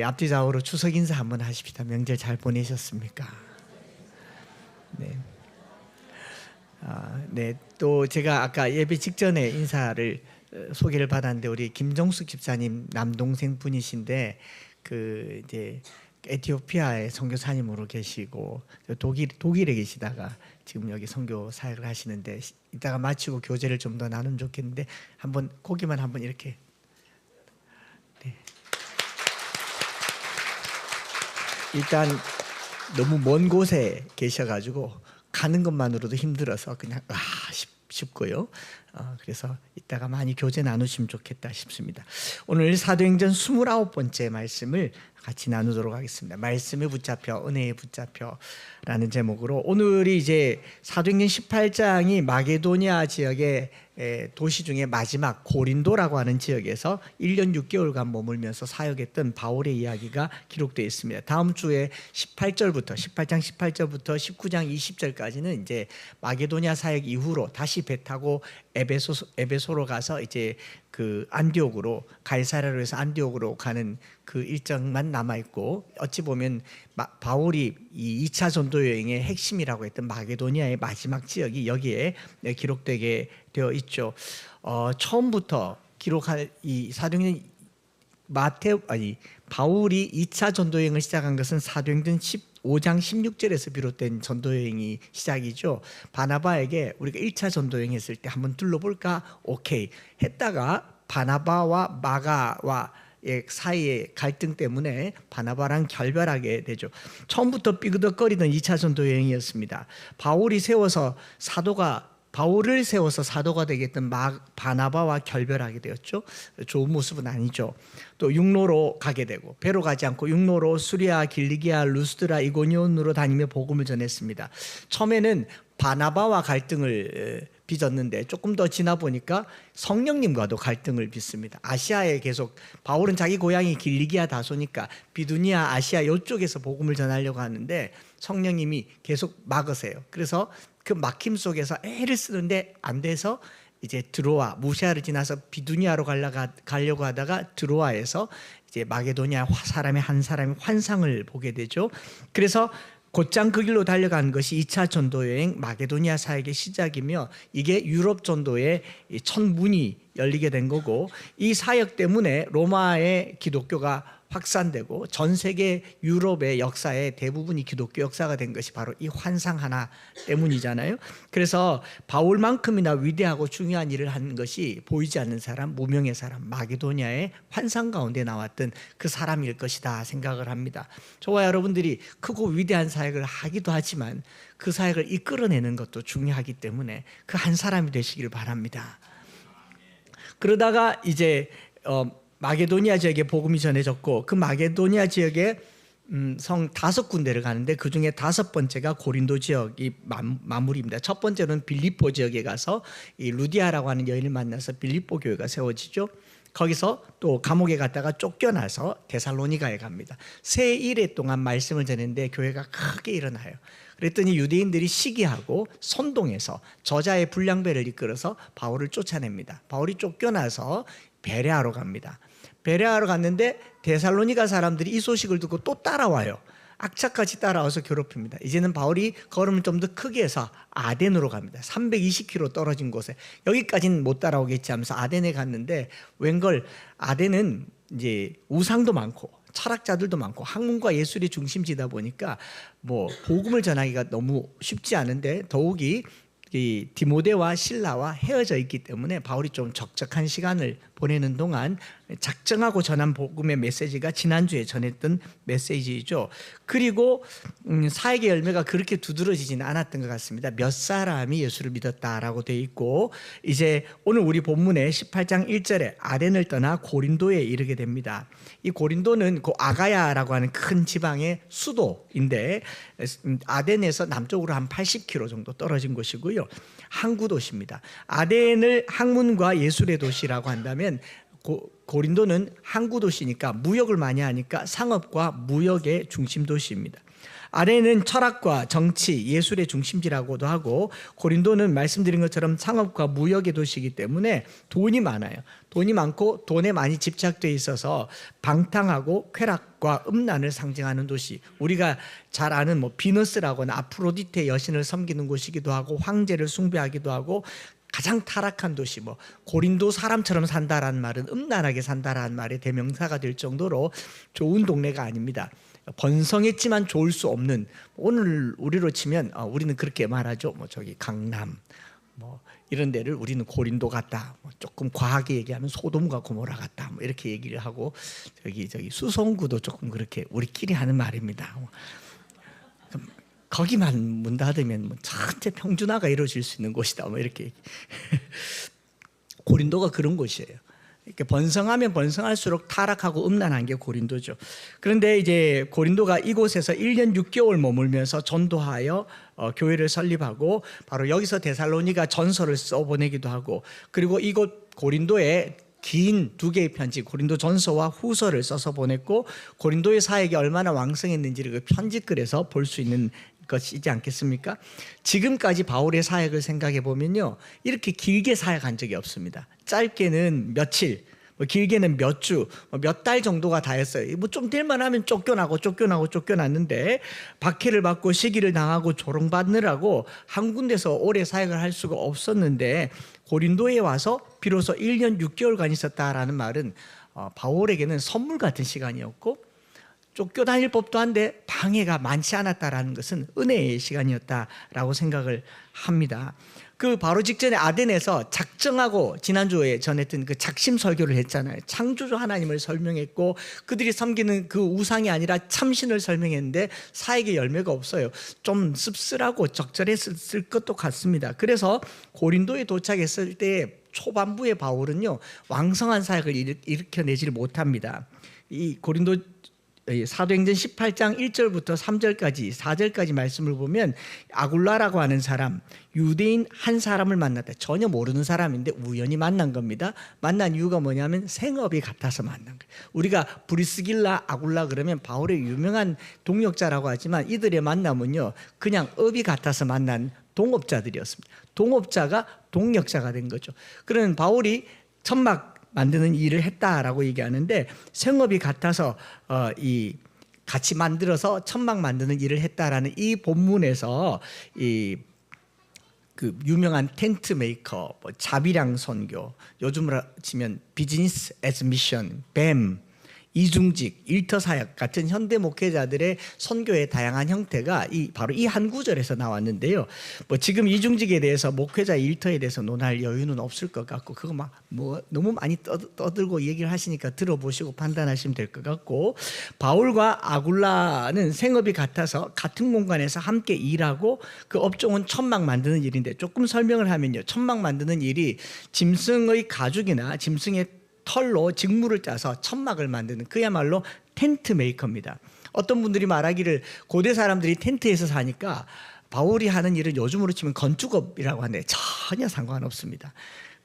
앞뒤좌우로 추석 인사 한번 하십시다. 명절 잘 보내셨습니까? 네. 네. 또 제가 아까 예배 직전에 인사를 소개를 받았는데 우리 김정숙 집사님 남동생 분이신데 이제 에티오피아에 선교사님으로 계시고 독일에 계시다가 지금 여기 선교 사역을 하시는데 이따가 마치고 교제를 좀 더 나누면 좋겠는데 한번 고기만 한번 이렇게. 네. 일단 너무 먼 곳에 계셔가지고 가는 것만으로도 힘들어서 그냥 싶고요. 그래서 이따가 많이 교제 나누시면 좋겠다 싶습니다. 오늘 사도행전 29번째 말씀을 같이 나누도록 하겠습니다. 말씀에 붙잡혀 은혜에 붙잡혀라는 제목으로 오늘이 이제 사도행전 18장이 마게도니아 지역의 도시 중에 마지막 고린도라고 하는 지역에서 1년 6개월간 머물면서 사역했던 바울의 이야기가 기록되어 있습니다. 다음 주에 18장 18절부터 19장 20절까지는 이제 마게도니아 사역 이후로 다시 배 타고 에베소로 가서 이제 안디옥으로 가이사랴로에서 안디옥으로 가는 그 일정만 남아 있고 어찌 보면 바울이 이 2차 전도 여행의 핵심이라고 했던 마게도니아의 마지막 지역이 여기에 기록되게 되어 있죠. 처음부터 기록할 이 사도행전 바울이 2차 전도 여행을 시작한 것은 사도행전 15장 16절에서 비롯된 전도 여행이 시작이죠. 바나바에게 우리가 1차 전도 여행 했을 때 한번 둘러볼까? 오케이 했다가 바나바와 마가와 사이의 갈등 때문에 바나바랑 결별하게 되죠. 처음부터 삐그덕거리던 2차 전도 여행이었습니다. 바울을 세워서 사도가 되겠던 바나바와 결별하게 되었죠. 좋은 모습은 아니죠. 또 육로로 가게 되고 배로 가지 않고 육로로 수리아, 길리기아, 루스드라, 이고니온으로 다니며 복음을 전했습니다. 처음에는 바나바와 갈등을 빚었는데 조금 더 지나 보니까 성령님과도 갈등을 빚습니다. 아시아에 계속 바울은 자기 고향이 길리기아 다소니까 비두니아, 아시아 이쪽에서 복음을 전하려고 하는데 성령님이 계속 막으세요. 그래서 그 막힘 속에서 애를 쓰는데 안 돼서 이제 드로아, 무시아를 지나서 비두니아로 가려고 하다가 드로아에서 이제 마게도니아 사람의 한 사람이 환상을 보게 되죠. 그래서 곧장 그 길로 달려간 것이 2차 전도 여행 마게도니아 사역의 시작이며 이게 유럽 전도의 첫 문이 열리게 된 거고 이 사역 때문에 로마의 기독교가 확산되고 전 세계 유럽의 역사의 대부분이 기독교 역사가 된 것이 바로 이 환상 하나 때문이잖아요. 그래서 바울만큼이나 위대하고 중요한 일을 한 것이 보이지 않는 사람, 무명의 사람, 마게도니아의 환상 가운데 나왔던 그 사람일 것이다 생각을 합니다. 저와 여러분들이 크고 위대한 사역을 하기도 하지만 그 사역을 이끌어내는 것도 중요하기 때문에 그 한 사람이 되시기를 바랍니다. 그러다가 이제 마게도니아 지역에 복음이 전해졌고 그 마게도니아 지역에 성 5군데를 가는데 그중에 5번째가 고린도 지역이 마무리입니다. 첫 번째는 빌립보 지역에 가서 이 루디아라고 하는 여인을 만나서 빌립보 교회가 세워지죠. 거기서 또 감옥에 갔다가 쫓겨나서 데살로니가에 갑니다. 세 일해 동안 말씀을 전했는데 교회가 크게 일어나요. 그랬더니 유대인들이 시기하고 선동해서 저자의 불량배를 이끌어서 바울을 쫓아냅니다. 바울이 쫓겨나서 베레아로 갑니다. 베레아로 갔는데 데살로니가 사람들이 이 소식을 듣고 또 따라와요. 악착같이 따라와서 괴롭힙니다. 이제는 바울이 걸음을 좀 더 크게 해서 아덴으로 갑니다. 320km 떨어진 곳에 여기까지는 못 따라오겠지 하면서 아덴에 갔는데 웬걸 아덴은 이제 우상도 많고 철학자들도 많고 학문과 예술의 중심지다 보니까 복음을 전하기가 너무 쉽지 않은데 더욱이 이 디모데와 실라와 헤어져 있기 때문에 바울이 좀 적적한 시간을 보내는 동안 작정하고 전한 복음의 메시지가 지난주에 전했던 메시지이죠. 그리고 사역의 열매가 그렇게 두드러지지는 않았던 것 같습니다. 몇 사람이 예수를 믿었다라고 되어 있고 이제 오늘 우리 본문의 18장 1절에 아덴을 떠나 고린도에 이르게 됩니다. 이 고린도는 아가야라고 하는 큰 지방의 수도인데 아덴에서 남쪽으로 한 80km 정도 떨어진 곳이고요. 항구 도시입니다. 아덴을 학문과 예술의 도시라고 한다면 고린도는 항구 도시니까 무역을 많이 하니까 상업과 무역의 중심 도시입니다. 아레는 철학과 정치, 예술의 중심지라고도 하고 고린도는 말씀드린 것처럼 상업과 무역의 도시이기 때문에 돈이 많아요. 돈이 많고 돈에 많이 집착되어 있어서 방탕하고 쾌락과 음란을 상징하는 도시. 우리가 잘 아는 뭐 비너스라거나 아프로디테 여신을 섬기는 곳이기도 하고 황제를 숭배하기도 하고 가장 타락한 도시, 뭐 고린도 사람처럼 산다라는 말은 음란하게 산다라는 말의 대명사가 될 정도로 좋은 동네가 아닙니다. 번성했지만 좋을 수 없는, 오늘 우리로 치면 우리는 그렇게 말하죠. 뭐 저기 강남 뭐 이런 데를 우리는 고린도 같다. 뭐 조금 과하게 얘기하면 소돔과 고모라 같다. 뭐 이렇게 얘기를 하고 저기 수성구도 조금 그렇게 우리끼리 하는 말입니다. 거기만 문 닫으면 뭐 전체 평준화가 이루어질 수 있는 곳이다. 뭐 이렇게 고린도가 그런 곳이에요. 이렇게 번성하면 번성할수록 타락하고 음란한 게 고린도죠. 그런데 이제 고린도가 이곳에서 1년 6개월 머물면서 전도하여 교회를 설립하고 바로 여기서 데살로니가 전서를 써보내기도 하고, 그리고 이곳 고린도에 긴 2개의 편지, 고린도 전서와 후서를 써서 보냈고, 고린도의 사역이 얼마나 왕성했는지를 그 편지글에서 볼 수 있는 것이지 않겠습니까? 지금까지 바울의 사역을 생각해 보면요, 이렇게 길게 사역한 적이 없습니다. 짧게는 며칠, 길게는 몇 주, 몇 달 정도가 다였어요. 뭐 좀 될만 하면 쫓겨났는데 박해를 받고 시기를 당하고 조롱받느라고 한 군데서 오래 사역을 할 수가 없었는데, 고린도에 와서 비로소 1년 6개월간 있었다라는 말은 바울에게는 선물 같은 시간이었고, 쫓겨다닐 법도 한데 방해가 많지 않았다라는 것은 은혜의 시간이었다라고 생각을 합니다. 그 바로 직전에 아덴에서 작정하고 지난주에 전했던 그 작심 설교를 했잖아요. 창조주 하나님을 설명했고, 그들이 섬기는 그 우상이 아니라 참신을 설명했는데 사역의 열매가 없어요. 좀 씁쓸하고 적절했을 것도 같습니다. 그래서 고린도에 도착했을 때 초반부의 바울은요, 왕성한 사역을 일으켜내지를 못합니다. 이 고린도 사도행전 18장 1절부터 3절까지 4절까지 말씀을 보면, 아굴라라고 하는 사람, 유대인 한 사람을 만났다. 전혀 모르는 사람인데 우연히 만난 겁니다. 만난 이유가 뭐냐면 생업이 같아서 만난 거예요. 우리가 브리스길라, 아굴라 그러면 바울의 유명한 동역자라고 하지만 이들의 만남은요, 그냥 업이 같아서 만난 동업자들이었습니다. 동업자가 동역자가 된 거죠. 그런 바울이 천막 만드는 일을 했다라고 얘기하는데, 생업이 같아서 이 같이 만들어서 천막 만드는 일을 했다라는 이 본문에서 이 그 유명한 텐트 메이커, 뭐 자비랑 선교, 요즘으로 치면 비즈니스 애즈 미션, 뱀, 이중직, 일터 사역 같은 현대 목회자들의 선교의 다양한 형태가 바로 이 한 구절에서 나왔는데요. 뭐 지금 이중직에 대해서, 목회자 일터에 대해서 논할 여유는 없을 것 같고, 그거 막 뭐 너무 많이 떠들고 얘기를 하시니까 들어보시고 판단하시면 될 것 같고, 바울과 아굴라는 생업이 같아서 같은 공간에서 함께 일하고, 그 업종은 천막 만드는 일인데, 조금 설명을 하면요, 천막 만드는 일이 짐승의 가죽이나 짐승의 털로 직물을 짜서 천막을 만드는, 그야말로 텐트 메이커입니다. 어떤 분들이 말하기를 고대 사람들이 텐트에서 사니까 바울이 하는 일은 요즘으로 치면 건축업이라고 하는데 전혀 상관없습니다.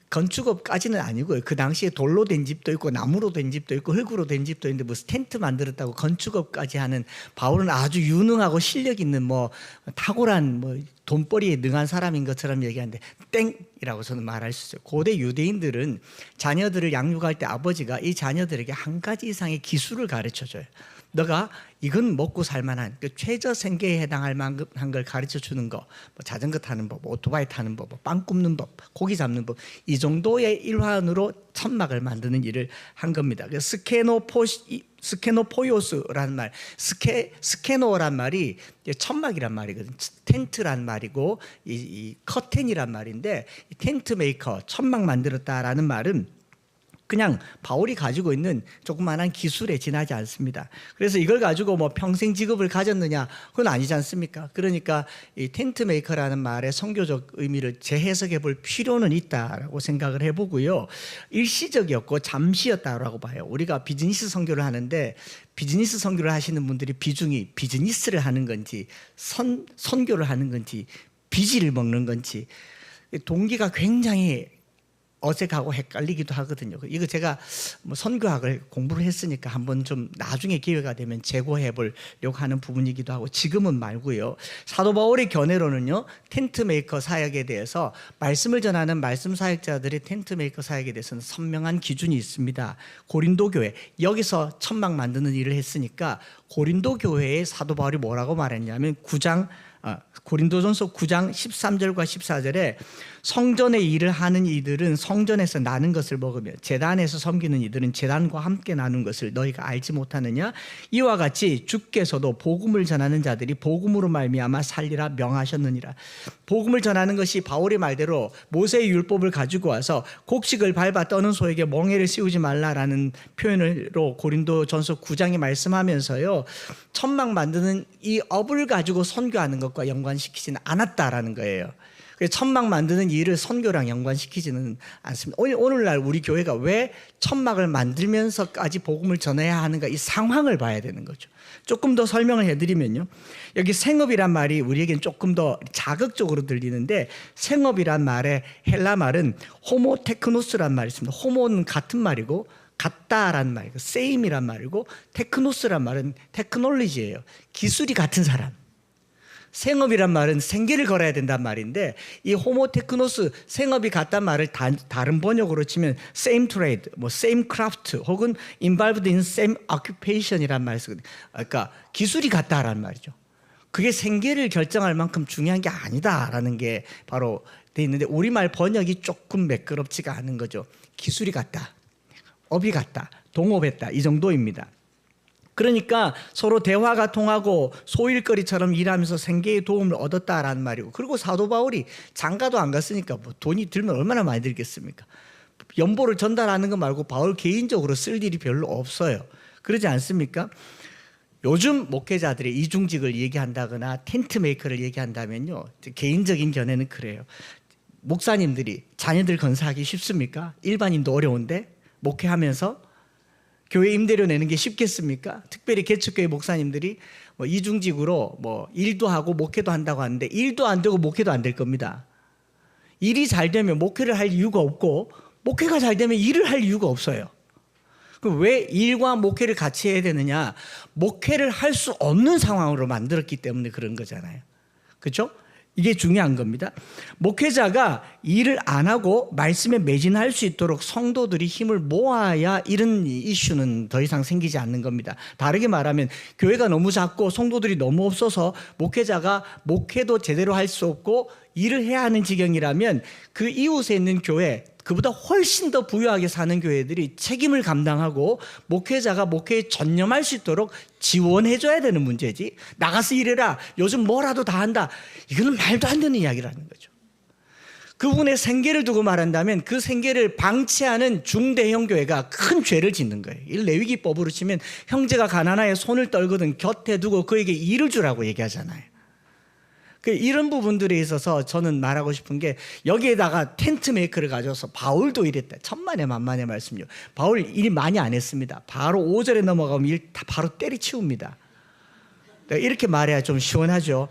건축업까지는 아니고요. 그 당시에 돌로 된 집도 있고 나무로 된 집도 있고 흙으로 된 집도 있는데 무슨 텐트 만들었다고 건축업까지 하는, 바울은 아주 유능하고 실력 있는 뭐 탁월한 뭐 돈벌이에 능한 사람인 것처럼 얘기하는데 땡이라고 저는 말할 수 있어요. 고대 유대인들은 자녀들을 양육할 때 아버지가 이 자녀들에게 한 가지 이상의 기술을 가르쳐줘요. 너가 이건 먹고 살만한 그 최저 생계에 해당할 만한 걸 가르쳐 주는 거, 뭐 자전거 타는 법, 오토바이 타는 법, 빵 굽는 법, 고기 잡는 법, 이 정도의 일환으로 천막을 만드는 일을 한 겁니다. 스케노포요스라는 말, 스케노란 말이 천막이란 말이거든요. 텐트란 말이고 이 커튼이란 말인데, 이 텐트 메이커, 천막 만들었다라는 말은 그냥 바울이 가지고 있는 조그마한 기술에 지나지 않습니다. 그래서 이걸 가지고 뭐 평생 직업을 가졌느냐, 그건 아니지 않습니까? 그러니까 이 텐트 메이커라는 말의 선교적 의미를 재해석해 볼 필요는 있다라고 생각을 해보고요. 일시적이었고 잠시였다라고 봐요. 우리가 비즈니스 선교를 하는데, 비즈니스 선교를 하시는 분들이 비중이 비즈니스를 하는 건지 선교를 하는 건지 비지를 먹는 건지 동기가 굉장히 어색하고 헷갈리기도 하거든요. 이거 제가 뭐 선교학을 공부를 했으니까 한번 좀 나중에 기회가 되면 재고해 보려고 하는 부분이기도 하고, 지금은 말고요. 사도 바울의 견해로는요, 텐트 메이커 사역에 대해서, 말씀을 전하는 말씀 사역자들의 텐트 메이커 사역에 대해서는 선명한 기준이 있습니다. 고린도 교회, 여기서 천막 만드는 일을 했으니까 고린도 교회에 사도 바울이 뭐라고 말했냐면 고린도전서 9장 13절과 14절에 성전의 일을 하는 이들은 성전에서 나는 것을 먹으며 제단에서 섬기는 이들은 제단과 함께 나눈 것을 너희가 알지 못하느냐? 이와 같이 주께서도 복음을 전하는 자들이 복음으로 말미암아 살리라 명하셨느니라. 복음을 전하는 것이 바울의 말대로 모세의 율법을 가지고 와서 곡식을 밟아 떠는 소에게 멍에를 씌우지 말라라는 표현으로 고린도전서 9장에 말씀하면서요, 천막 만드는 이 업을 가지고 선교하는 것과 연관시키지는 않았다라는 거예요. 천막 만드는 일을 선교랑 연관시키지는 않습니다. 오늘날 우리 교회가 왜 천막을 만들면서까지 복음을 전해야 하는가, 이 상황을 봐야 되는 거죠. 조금 더 설명을 해드리면요, 여기 생업이란 말이 우리에겐 조금 더 자극적으로 들리는데, 생업이란 말의 헬라 말은 호모테크노스란 말이 있습니다. 호모는 같은 말이고 같다란 말이고 세임이란 말이고, 테크노스란 말은 테크놀리지예요. 기술이 같은 사람. 생업이란 말은 생계를 걸어야 된단 말인데, 이 호모테크노스, 생업이 같단 말을 다른 번역으로 치면 same trade, 뭐 same craft 혹은 involved in same occupation이란 말을 쓰거든요. 그러니까 기술이 같다라는 말이죠. 그게 생계를 결정할 만큼 중요한 게 아니다라는 게 바로 돼 있는데, 우리말 번역이 조금 매끄럽지가 않은 거죠. 기술이 같다, 업이 같다, 동업했다, 이 정도입니다. 그러니까 서로 대화가 통하고 소일거리처럼 일하면서 생계의 도움을 얻었다라는 말이고, 그리고 사도 바울이 장가도 안 갔으니까 뭐 돈이 들면 얼마나 많이 들겠습니까? 연보를 전달하는 거 말고 바울 개인적으로 쓸 일이 별로 없어요. 그러지 않습니까? 요즘 목회자들이 이중직을 얘기한다거나 텐트 메이커를 얘기한다면요, 개인적인 견해는 그래요. 목사님들이 자녀들 건사하기 쉽습니까? 일반인도 어려운데 목회하면서 교회 임대료 내는 게 쉽겠습니까? 특별히 개척교회 목사님들이 뭐 이중직으로 뭐 일도 하고 목회도 한다고 하는데, 일도 안 되고 목회도 안 될 겁니다. 일이 잘 되면 목회를 할 이유가 없고, 목회가 잘 되면 일을 할 이유가 없어요. 그럼 왜 일과 목회를 같이 해야 되느냐? 목회를 할 수 없는 상황으로 만들었기 때문에 그런 거잖아요. 그렇죠? 이게 중요한 겁니다. 목회자가 일을 안 하고 말씀에 매진할 수 있도록 성도들이 힘을 모아야 이런 이슈는 더 이상 생기지 않는 겁니다. 다르게 말하면 교회가 너무 작고 성도들이 너무 없어서 목회자가 목회도 제대로 할 수 없고 일을 해야 하는 지경이라면, 그 이웃에 있는 교회, 그보다 훨씬 더 부유하게 사는 교회들이 책임을 감당하고 목회자가 목회에 전념할 수 있도록 지원해줘야 되는 문제지, 나가서 일해라, 요즘 뭐라도 다 한다, 이거는 말도 안 되는 이야기라는 거죠. 그분의 생계를 두고 말한다면 그 생계를 방치하는 중대형 교회가 큰 죄를 짓는 거예요. 이 레위기법으로 치면 형제가 가난하여 손을 떨거든 곁에 두고 그에게 일을 주라고 얘기하잖아요. 이런 부분들에 있어서 저는 말하고 싶은 게, 여기에다가 텐트 메이커를 가져서 바울도 이랬다. 천만에 만만의 말씀요. 바울 일이 많이 안 했습니다. 바로 5절에 넘어가면 일 다 바로 때리치웁니다. 이렇게 말해야 좀 시원하죠.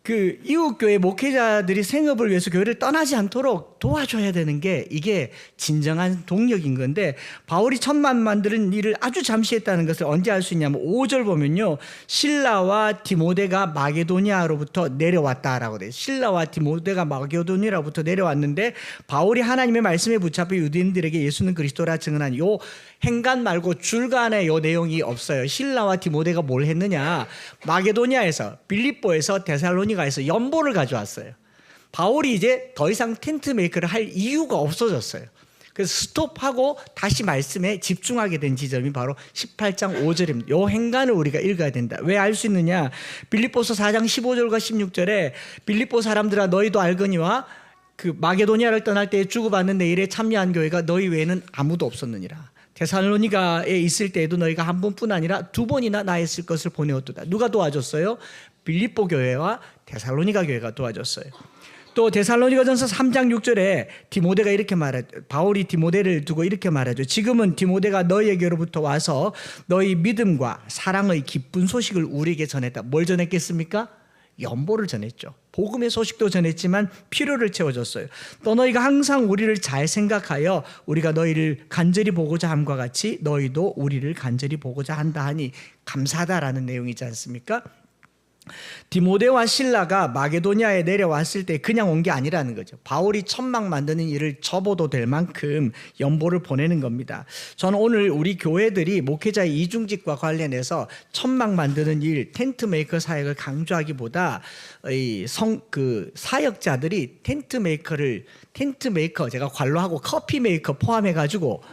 그 이웃교회 목회자들이 생업을 위해서 교회를 떠나지 않도록 도와줘야 되는 게, 이게 진정한 동력인 건데, 바울이 천막 만드는 일을 아주 잠시 했다는 것을 언제 알 수 있냐면 5절 보면요, 실라와 디모데가 마게도니아로부터 내려왔다라고 돼요. 실라와 디모데가 마게도니아로부터 내려왔는데, 바울이 하나님의 말씀에 붙잡혀 유대인들에게 예수는 그리스도라 증언한 요 행간 말고 줄간에 요 내용이 없어요. 실라와 디모데가 뭘 했느냐, 마게도니아에서, 빌립보에서, 데살로니가에서 연보를 가져왔어요. 바울이 이제 더 이상 텐트 메이커를 할 이유가 없어졌어요. 그래서 스톱하고 다시 말씀에 집중하게 된 지점이 바로 18장 5절입니다. 이 행간을 우리가 읽어야 된다. 왜 알 수 있느냐? 빌립보서 4장 15절과 16절에 빌립보 사람들아 너희도 알거니와 그 마게도니아를 떠날 때에 주고받는 내 일에 참여한 교회가 너희 외에는 아무도 없었느니라. 데살로니가에 있을 때에도 너희가 한 번뿐 아니라 두 번이나 나 있을 것을 보내었도다. 누가 도와줬어요? 빌립보 교회와 데살로니가 교회가 도와줬어요. 또 데살로니가전서 3장 6절에 디모데가 이렇게 말하죠. 바울이 디모데를 두고 이렇게 말하죠. 지금은 디모데가 너희에게로부터 와서 너희 믿음과 사랑의 기쁜 소식을 우리에게 전했다. 뭘 전했겠습니까? 연보를 전했죠. 복음의 소식도 전했지만 필요를 채워줬어요. 또 너희가 항상 우리를 잘 생각하여 우리가 너희를 간절히 보고자 함과 같이 너희도 우리를 간절히 보고자 한다 하니 감사하다라는 내용이지 않습니까? 디모데와 실라가 마게도냐에 내려왔을 때 그냥 온 게 아니라는 거죠. 바울이 천막 만드는 일을 접어도 될 만큼 연보를 보내는 겁니다. 저는 오늘 우리 교회들이 목회자의 이중직과 관련해서 천막 만드는 일, 텐트 메이커 사역을 강조하기보다 사역자들이 텐트 메이커 제가 관로하고 커피 메이커 포함해 가지고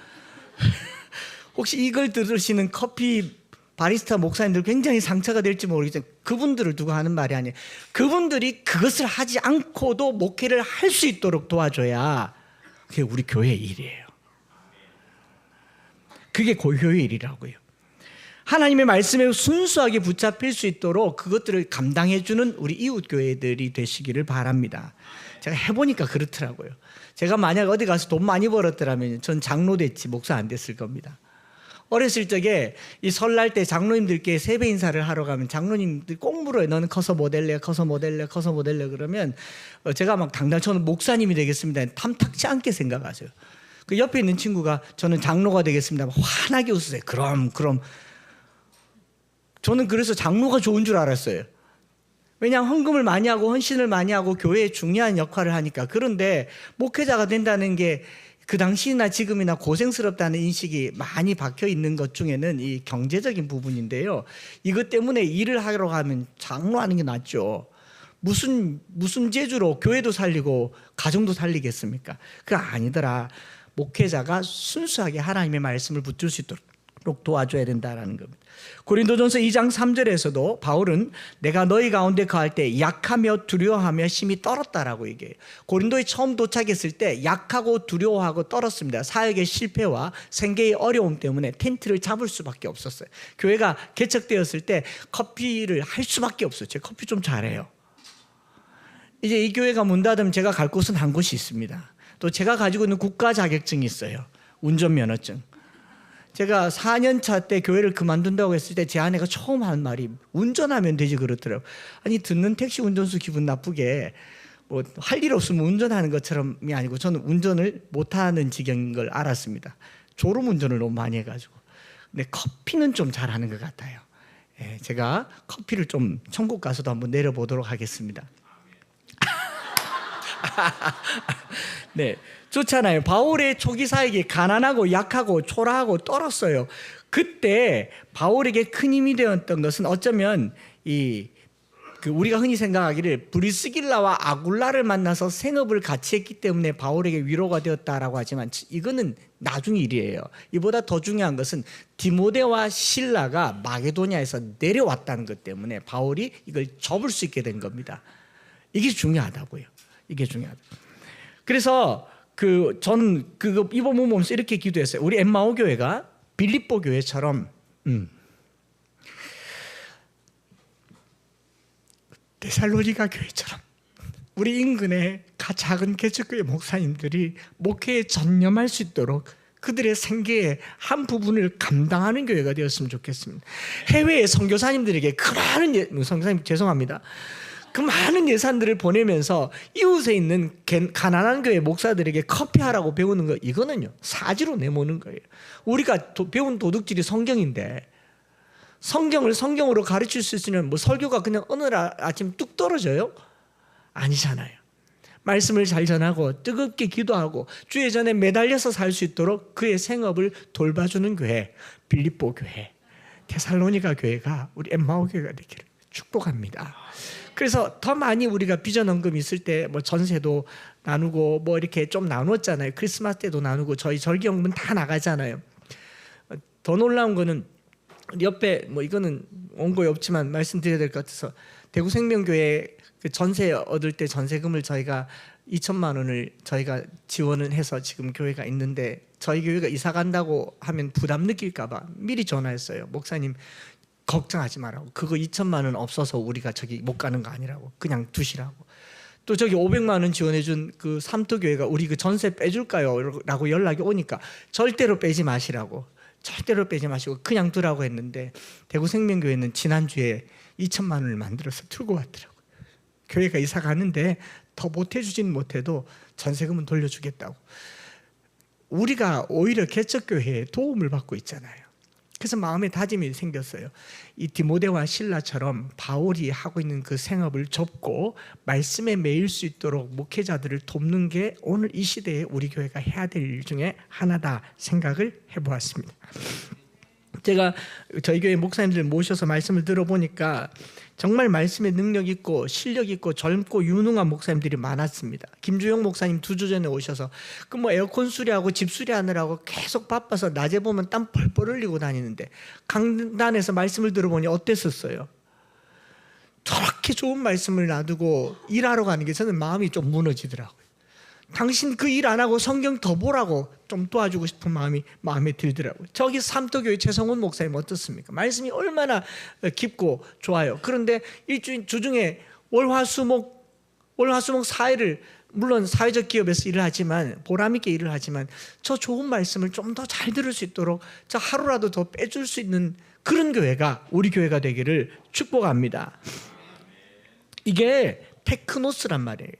혹시 이걸 들으시는 커피 바리스타 목사님들 굉장히 상처가 될지 모르겠지만 그분들을 두고 하는 말이 아니에요. 그분들이 그것을 하지 않고도 목회를 할 수 있도록 도와줘야 그게 우리 교회의 일이에요. 그게 교회의 일이라고요. 하나님의 말씀에 순수하게 붙잡힐 수 있도록 그것들을 감당해주는 우리 이웃 교회들이 되시기를 바랍니다. 제가 해보니까 그렇더라고요. 제가 만약 어디 가서 돈 많이 벌었더라면 전 장로 됐지 목사 안 됐을 겁니다. 어렸을 적에 이 설날 때 장로님들께 세배 인사를 하러 가면 장로님들이 꼭 물어요. 너는 커서 뭐 될래? 커서 뭐 될래? 커서 뭐 될래? 그러면 제가 막 당당 저는 목사님이 되겠습니다. 탐탁치 않게 생각하세요. 그 옆에 있는 친구가 저는 장로가 되겠습니다. 환하게 웃으세요. 그럼 저는 그래서 장로가 좋은 줄 알았어요. 왜냐하면 헌금을 많이 하고 헌신을 많이 하고 교회에 중요한 역할을 하니까. 그런데 목회자가 된다는 게 그 당시나 지금이나 고생스럽다는 인식이 많이 박혀 있는 것 중에는 이 경제적인 부분인데요. 이것 때문에 일을 하러 가면 장로하는 게 낫죠. 무슨 재주로 교회도 살리고 가정도 살리겠습니까? 그거 아니더라. 목회자가 순수하게 하나님의 말씀을 붙들 수 있도록 도와줘야 된다라는 겁니다. 고린도전서 2장 3절에서도 바울은 내가 너희 가운데 거할 때 약하며 두려워하며 심히 떨었다라고 얘기해요. 고린도에 처음 도착했을 때 약하고 두려워하고 떨었습니다. 사역의 실패와 생계의 어려움 때문에 텐트를 잡을 수밖에 없었어요. 교회가 개척되었을 때 커피를 할 수밖에 없어요. 제가 커피 좀 잘해요. 이제 이 교회가 문 닫으면 제가 갈 곳은 한 곳이 있습니다. 또 제가 가지고 있는 국가 자격증이 있어요. 운전면허증. 제가 4년차 때 교회를 그만둔다고 했을 때 제 아내가 처음 한 말이 운전하면 되지 그렇더라고요. 아니 듣는 택시 운전수 기분 나쁘게 뭐 할 일 없으면 운전하는 것처럼이 아니고 저는 운전을 못하는 지경인 걸 알았습니다. 졸음 운전을 너무 많이 해가지고. 근데 커피는 좀 잘하는 것 같아요. 예, 제가 커피를 좀 천국 가서도 한번 내려보도록 하겠습니다. 네, 좋잖아요. 바울의 초기 사역이 가난하고 약하고 초라하고 떨었어요. 그때 바울에게 큰 힘이 되었던 것은 어쩌면 우리가 흔히 생각하기를 브리스길라와 아굴라를 만나서 생업을 같이 했기 때문에 바울에게 위로가 되었다라고 하지만 이거는 나중 일이에요. 이보다 더 중요한 것은 디모데와 실라가 마게도냐에서 내려왔다는 것 때문에 바울이 이걸 접을 수 있게 된 겁니다. 이게 중요하다고요. 이게 중요하다. 그래서 저는 이번 모험에서 이렇게 기도했어요. 우리 엠마오 교회가 빌립보 교회처럼 데살로니가 교회처럼 우리 인근의 작은 개척교회 목사님들이 목회에 전념할 수 있도록 그들의 생계의 한 부분을 감당하는 교회가 되었으면 좋겠습니다. 해외의 선교사님들에게 그 많은 선교사님 죄송합니다. 그 많은 예산들을 보내면서 이웃에 있는 가난한 교회 목사들에게 커피하라고 배우는 거 이거는요 사지로 내모는 거예요. 우리가 배운 도둑질이 성경인데 성경을 성경으로 가르칠 수 있으면 뭐 설교가 그냥 어느 아침 뚝 떨어져요? 아니잖아요. 말씀을 잘 전하고 뜨겁게 기도하고 주의 전에 매달려서 살 수 있도록 그의 생업을 돌봐주는 교회, 빌립보 교회, 데살로니가 교회가 우리 엠마오 교회가 되기를 축복합니다. 그래서 더 많이 우리가 비전 헌금 있을 때 뭐 전세도 나누고 뭐 이렇게 좀 나눴잖아요. 크리스마스 때도 나누고 저희 절기 헌금 다 나가잖아요. 더 놀라운 거는 옆에 뭐 이거는 원고에 없지만 말씀드려야 될 것 같아서 대구 생명교회 그 전세 얻을 때 전세금을 저희가 2천만 원을 저희가 지원을 해서 지금 교회가 있는데 저희 교회가 이사 간다고 하면 부담 느낄까 봐 미리 전화했어요. 목사님 걱정하지 말라고. 그거 2천만 원 없어서 우리가 저기 못 가는 거 아니라고. 그냥 두시라고. 또 저기 500만 원 지원해준 그 삼토교회가 우리 그 전세 빼줄까요? 라고 연락이 오니까 절대로 빼지 마시라고. 절대로 빼지 마시고 그냥 두라고 했는데 대구 생명교회는 지난주에 2천만 원을 만들어서 들고 왔더라고요. 교회가 이사 가는데 더 못해주진 못해도 전세금은 돌려주겠다고. 우리가 오히려 개척교회에 도움을 받고 있잖아요. 그래서 마음의 다짐이 생겼어요. 이 디모데와 실라처럼 바울이 하고 있는 그 생업을 접고 말씀에 매일 수 있도록 목회자들을 돕는 게 오늘 이 시대에 우리 교회가 해야 될 일 중에 하나다 생각을 해보았습니다. 제가 저희 교회 목사님들 모셔서 말씀을 들어보니까 정말 말씀에 능력 있고 실력 있고 젊고 유능한 목사님들이 많았습니다. 김주영 목사님 2주 전에 오셔서 그 뭐 에어컨 수리하고 집 수리하느라고 계속 바빠서 낮에 보면 땀 펄펄 흘리고 다니는데 강단에서 말씀을 들어보니 어땠었어요? 저렇게 좋은 말씀을 놔두고 일하러 가는 게 저는 마음이 좀 무너지더라고요. 당신 그 일 안 하고 성경 더 보라고 좀 도와주고 싶은 마음이 마음에 들더라고요. 저기 삼도교회 최성훈 목사님 어떻습니까? 말씀이 얼마나 깊고 좋아요. 그런데 일주일 주중에 월화수목 4일을 물론 사회적 기업에서 일을 하지만 보람 있게 일을 하지만 저 좋은 말씀을 좀 더 잘 들을 수 있도록 저 하루라도 더 빼줄 수 있는 그런 교회가 우리 교회가 되기를 축복합니다. 이게 테크노스란 말이에요.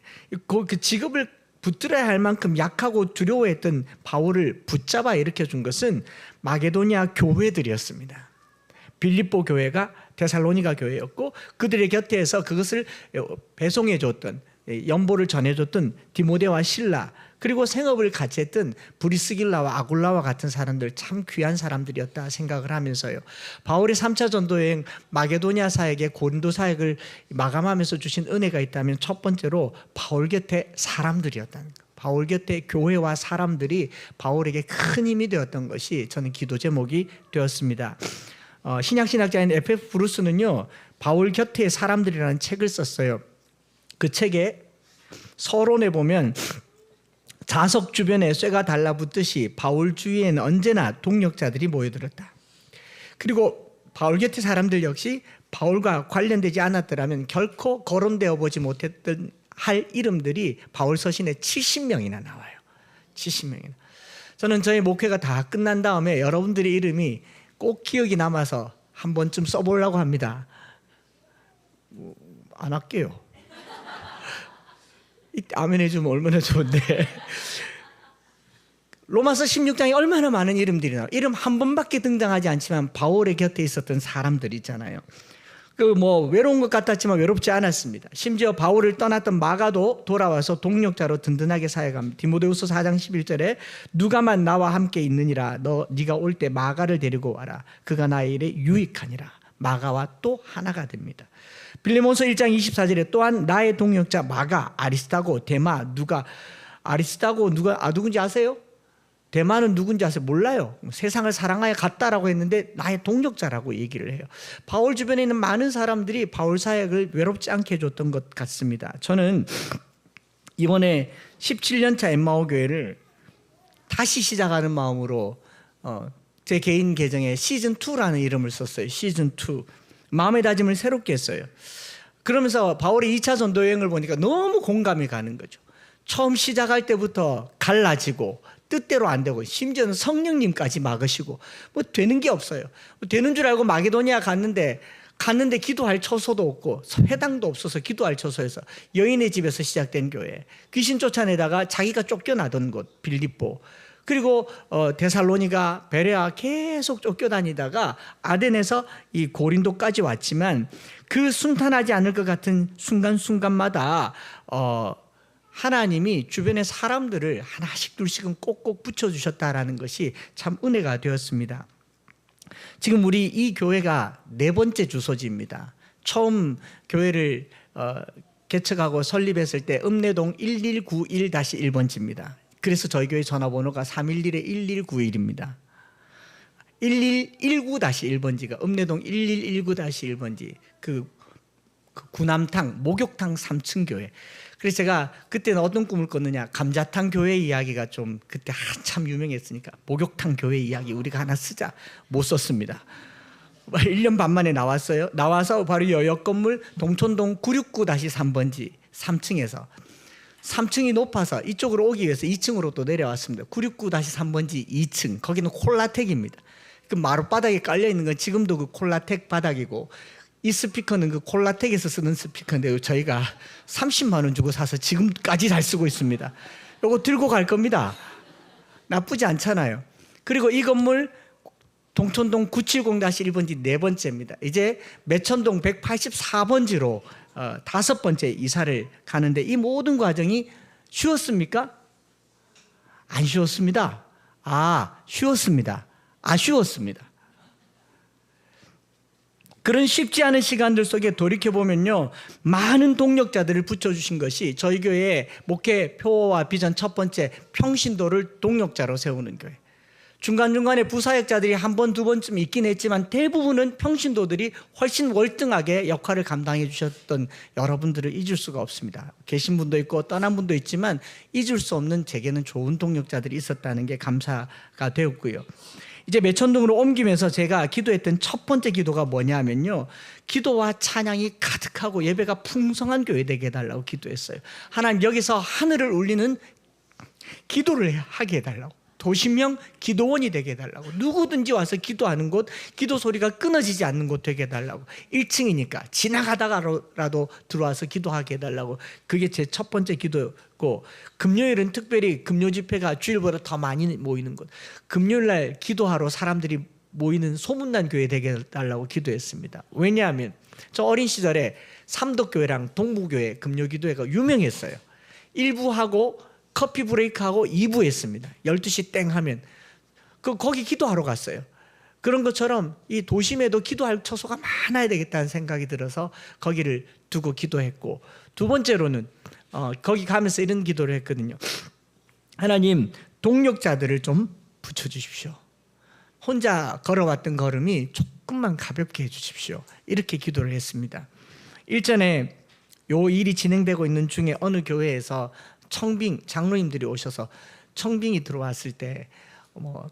그 직업을 붙들어야 할 만큼 약하고 두려워했던 바울을 붙잡아 일으켜 준 것은 마게도니아 교회들이었습니다. 빌립보 교회가 데살로니가 교회였고 그들의 곁에서 그것을 배송해 줬던 연보를 전해줬던 디모데와 실라 그리고 생업을 같이 했던 브리스길라와 아굴라와 같은 사람들 참 귀한 사람들이었다 생각을 하면서요. 바울의 3차 전도여행 마게도니아 사역에 고린도 사역을 마감하면서 주신 은혜가 있다면 첫 번째로 바울 곁에 사람들이었다는 것. 바울 곁에 교회와 사람들이 바울에게 큰 힘이 되었던 것이 저는 기도 제목이 되었습니다. 신약신학자인 F.F. 브루스는요. 바울 곁에 사람들이라는 책을 썼어요. 그 책에 서론에 보면 자석 주변에 쇠가 달라붙듯이 바울 주위에는 언제나 동력자들이 모여들었다. 그리고 바울 곁의 사람들 역시 바울과 관련되지 않았더라면 결코 거론되어 보지 못했던 할 이름들이 바울 서신에 70명이나 나와요. 70명이나. 저는 저희 목회가 다 끝난 다음에 여러분들의 이름이 꼭 기억이 남아서 한 번쯤 써보려고 합니다. 안 할게요. 아멘 해주면 얼마나 좋은데. 로마서 16장에 얼마나 많은 이름들이 나와요. 이름 한 번밖에 등장하지 않지만 바울의 곁에 있었던 사람들 있잖아요. 그 뭐 외로운 것 같았지만 외롭지 않았습니다. 심지어 바울을 떠났던 마가도 돌아와서 동력자로 든든하게 사역합니다. 디모데후서 4장 11절에 누가만 나와 함께 있느니라 네가 올 때 마가를 데리고 와라. 그가 나의 일에 유익하니라. 마가와 또 하나가 됩니다. 빌레몬서 1장 24절에 또한 나의 동역자 마가, 아리스타고, 데마, 아리스타고 누군지 아세요? 데마는 누군지 아세요? 몰라요. 세상을 사랑하여 갔다라고 했는데 나의 동역자라고 얘기를 해요. 바울 주변에 있는 많은 사람들이 바울 사역을 외롭지 않게 해줬던 것 같습니다. 저는 이번에 17년차 엠마오 교회를 다시 시작하는 마음으로 제 개인 계정에 시즌2라는 이름을 썼어요. 시즌2. 마음의 다짐을 새롭게 했어요. 그러면서 바울의 2차 전도 여행을 보니까 너무 공감이 가는 거죠. 처음 시작할 때부터 갈라지고 뜻대로 안 되고 심지어는 성령님까지 막으시고 뭐 되는 게 없어요. 되는 줄 알고 마게도니아 갔는데 기도할 처소도 없고 회당도 없어서 기도할 처소에서 여인의 집에서 시작된 교회. 귀신 쫓아내다가 자기가 쫓겨나던 곳 빌립보. 그리고 데살로니가 베레아 계속 쫓겨다니다가 아덴에서 이 고린도까지 왔지만 그 순탄하지 않을 것 같은 순간순간마다 하나님이 주변의 사람들을 하나씩 둘씩은 꼭꼭 붙여주셨다라는 것이 참 은혜가 되었습니다. 지금 우리 이 교회가 4번째 주소지입니다. 처음 교회를 개척하고 설립했을 때 읍내동 1191-1번지입니다. 그래서 저희 교회 전화번호가 311-1191입니다. 1119-1번지가 읍내동 1119-1번지 그 구남탕 목욕탕 3층 교회. 그래서 제가 그때는 어떤 꿈을 꿨느냐, 감자탕 교회 이야기가 좀 그때 한참 유명했으니까 목욕탕 교회 이야기 우리가 하나 쓰자. 못 썼습니다. 1년 반 만에 나왔어요. 나와서 바로 옆 건물 동촌동 969-3번지 3층에서 3층이 높아서 이쪽으로 오기 위해서 2층으로 또 내려왔습니다. 969-3번지 2층. 거기는 콜라텍입니다. 그 마룻바닥에 깔려있는 건 지금도 그 콜라텍 바닥이고 이 스피커는 그 콜라텍에서 쓰는 스피커인데요. 저희가 30만 원 주고 사서 지금까지 잘 쓰고 있습니다. 이거 들고 갈 겁니다. 나쁘지 않잖아요. 그리고 이 건물 동촌동 970-1번지 네 번째입니다. 이제 매천동 184번지로 5번째 이사를 가는데 이 모든 과정이 쉬웠습니까? 안 쉬웠습니다. 쉬웠습니다. 아쉬웠습니다. 그런 쉽지 않은 시간들 속에 돌이켜보면요, 많은 동력자들을 붙여주신 것이 저희 교회의 목회 표와 비전 첫 번째, 평신도를 동력자로 세우는 교회. 중간중간에 부사역자들이 한 번, 두 번쯤 있긴 했지만 대부분은 평신도들이 훨씬 월등하게 역할을 감당해 주셨던 여러분들을 잊을 수가 없습니다. 계신 분도 있고 떠난 분도 있지만 잊을 수 없는 제게는 좋은 동력자들이 있었다는 게 감사가 되었고요. 이제 매천동으로 옮기면서 제가 기도했던 첫 번째 기도가 뭐냐면요, 기도와 찬양이 가득하고 예배가 풍성한 교회 되게 해달라고 기도했어요. 하나님, 여기서 하늘을 울리는 기도를 하게 해달라고, 도심형 기도원이 되게 해달라고, 누구든지 와서 기도하는 곳, 기도 소리가 끊어지지 않는 곳 되게 해달라고, 1층이니까 지나가다가라도 들어와서 기도하게 해달라고. 그게 제 첫 번째 기도였고, 금요일은 특별히 금요 집회가 주일보다 더 많이 모이는 곳, 금요일날 기도하러 사람들이 모이는 소문난 교회 되게 해달라고 기도했습니다. 왜냐하면 저 어린 시절에 삼덕교회랑 동부교회 금요기도회가 유명했어요. 1부 하고 커피 브레이크하고 2부 했습니다. 12시 땡 하면 거기 기도하러 갔어요. 그런 것처럼 이 도심에도 기도할 처소가 많아야 되겠다는 생각이 들어서 거기를 두고 기도했고, 두 번째로는 거기 가면서 이런 기도를 했거든요. 하나님, 동력자들을 좀 붙여주십시오. 혼자 걸어왔던 걸음이 조금만 가볍게 해주십시오. 이렇게 기도를 했습니다. 일전에 요 일이 진행되고 있는 중에 어느 교회에서 청빙 장로님들이 오셔서 청빙이 들어왔을 때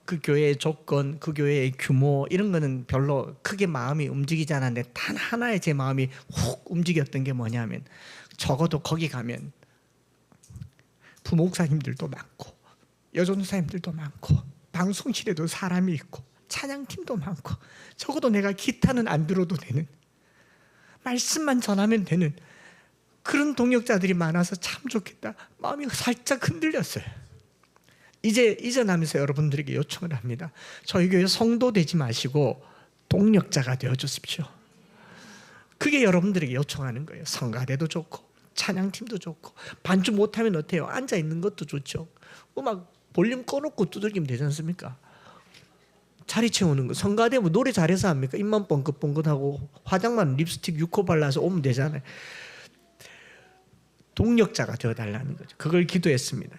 그 교회의 조건, 그 교회의 규모 이런 거는 별로 크게 마음이 움직이지 않았는데 단 하나의 제 마음이 훅 움직였던 게 뭐냐면, 적어도 거기 가면 부목사님들도 많고 여전사님들도 많고 방송실에도 사람이 있고 찬양팀도 많고 적어도 내가 기타는 안 들어도 되는, 말씀만 전하면 되는 그런 동역자들이 많아서 참 좋겠다. 마음이 살짝 흔들렸어요. 이제 이전하면서 여러분들에게 요청을 합니다. 저희 교회 성도 되지 마시고 동역자가 되어주십시오. 그게 여러분들에게 요청하는 거예요. 성가대도 좋고 찬양팀도 좋고, 반주 못하면 어때요? 앉아있는 것도 좋죠. 음악 볼륨 꺼놓고 두들기면 되지 않습니까? 자리 채우는 거. 성가대 뭐 노래 잘해서 합니까? 입만 뻥긋뻥긋하고 화장만 립스틱 6호 발라서 오면 되잖아요. 동력자가 되어달라는 거죠. 그걸 기도했습니다.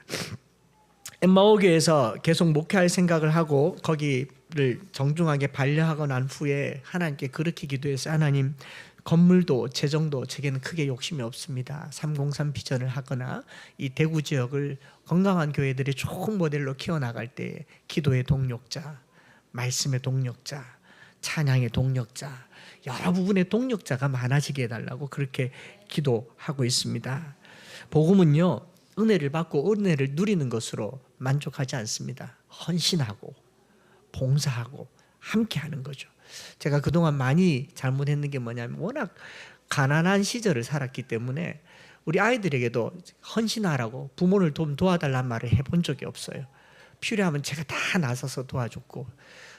엠마오교에서 계속 목회할 생각을 하고 거기를 정중하게 반려하고 난 후에 하나님께 그렇게 기도했어요. 하나님, 건물도 재정도 제게는 크게 욕심이 없습니다. 303 비전을 하거나 이 대구 지역을 건강한 교회들이 좋은 모델로 키워나갈 때 기도의 동력자, 말씀의 동력자, 찬양의 동력자, 여러 부분의 동력자가 많아지게 해달라고 그렇게 기도하고 있습니다. 복음은요, 은혜를 받고 은혜를 누리는 것으로 만족하지 않습니다. 헌신하고 봉사하고 함께하는 거죠. 제가 그동안 많이 잘못했는 게 뭐냐면, 워낙 가난한 시절을 살았기 때문에 우리 아이들에게도 헌신하라고 부모를 좀 도와달라는 말을 해본 적이 없어요. 필요하면 제가 다 나서서 도와줬고,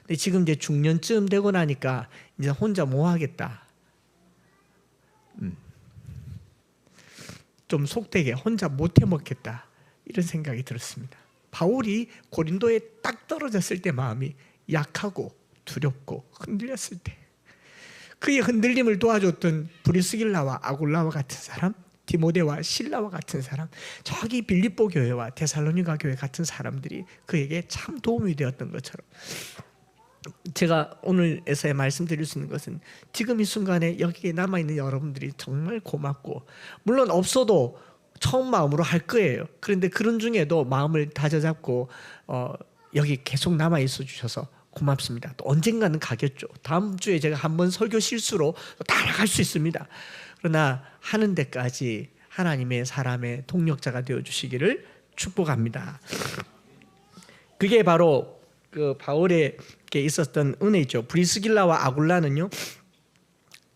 근데 지금 이제 중년쯤 되고 나니까 이제 혼자 뭐 하겠다, 좀 속되게 혼자 못 해먹겠다, 이런 생각이 들었습니다. 바울이 고린도에 딱 떨어졌을 때 마음이 약하고 두렵고 흔들렸을 때, 그의 흔들림을 도와줬던 브리스길라와 아굴라와 같은 사람, 디모데와 실라와 같은 사람, 저기 빌립보 교회와 데살로니가 교회 같은 사람들이 그에게 참 도움이 되었던 것처럼, 제가 오늘에서의 말씀드릴 수 있는 것은 지금 이 순간에 여기에 남아있는 여러분들이 정말 고맙고, 물론 없어도 처음 마음으로 할 거예요. 그런데 그런 중에도 마음을 다져잡고 여기 계속 남아있어 주셔서 고맙습니다. 또 언젠가는 가겠죠. 다음 주에 제가 한번 설교 실수로 다 나갈 수 있습니다. 그러나 하는 데까지 하나님의 사람의 동력자가 되어주시기를 축복합니다. 그게 바로 그 바울에게 있었던 은혜죠. 브리스길라와 아굴라는요,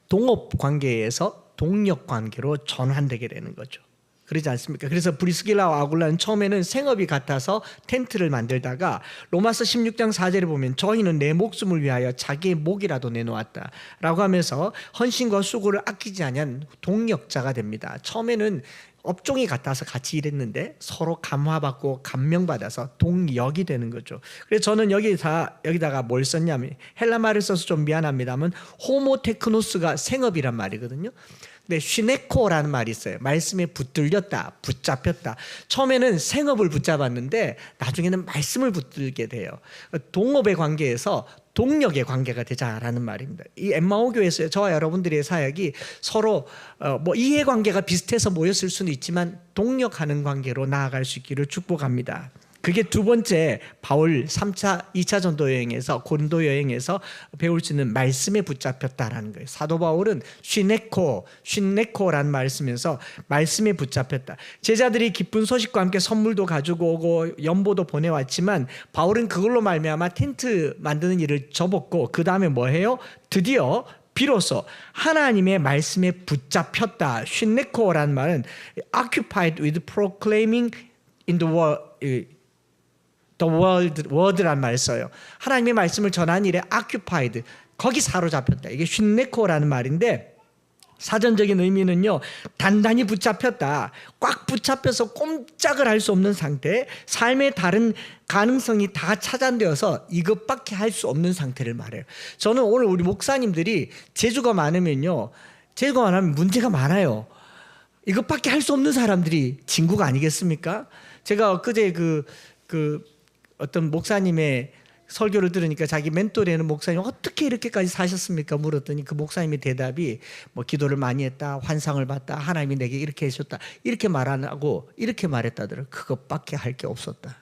동업 관계에서 동력 관계로 전환되게 되는 거죠. 그러지 않습니까? 그래서 브리스길라와 아굴라는 처음에는 생업이 같아서 텐트를 만들다가 로마서 16장 4절에 보면 저희는 내 목숨을 위하여 자기의 목이라도 내놓았다 라고 하면서 헌신과 수고를 아끼지 않은 동력자가 됩니다. 처음에는 업종이 같아서 같이 일했는데 서로 감화받고 감명받아서 동력이 되는 거죠. 그래서 저는 여기다가 뭘 썼냐면 헬라 말을 써서 좀 미안합니다만 호모테크노스가 생업이란 말이거든요. 근데 쉬네코라는 말이 있어요. 말씀에 붙들렸다, 붙잡혔다. 처음에는 생업을 붙잡았는데 나중에는 말씀을 붙들게 돼요. 동업의 관계에서 동력의 관계가 되자라는 말입니다. 이 엠마오 교회에서 저와 여러분들의 사역이 서로 이해관계가 비슷해서 모였을 수는 있지만 동력하는 관계로 나아갈 수 있기를 축복합니다. 그게 두 번째 바울 2차 전도 여행에서 고린도 여행에서 배울 수 있는 말씀에 붙잡혔다라는 거예요. 사도 바울은 쉰네코라는 말을 쓰면서 말씀에 붙잡혔다. 제자들이 기쁜 소식과 함께 선물도 가지고 오고 연보도 보내왔지만 바울은 그걸로 말미암아 텐트 만드는 일을 접었고 그 다음에 뭐 해요? 드디어 비로소 하나님의 말씀에 붙잡혔다. 쉰네코라는 말은 occupied with proclaiming in the word란 말을 써요. 하나님의 말씀을 전하는 일에 occupied, 거기 사로잡혔다. 이게 쉰네코라는 말인데 사전적인 의미는요, 단단히 붙잡혔다. 꽉 붙잡혀서 꼼짝을 할 수 없는 상태, 삶의 다른 가능성이 다 차단되어서 이것밖에 할 수 없는 상태를 말해요. 저는 오늘 우리 목사님들이 재주가 많으면 문제가 많아요. 이것밖에 할 수 없는 사람들이 진구가 아니겠습니까? 제가 엊그제 어떤 목사님의 설교를 들으니까 자기 멘토라는 목사님 어떻게 이렇게까지 사셨습니까? 물었더니 그 목사님의 대답이 기도를 많이 했다, 환상을 봤다, 하나님이 내게 이렇게 해줬다, 이렇게 말 안 하고 이렇게 말했다더라. 그것밖에 할 게 없었다.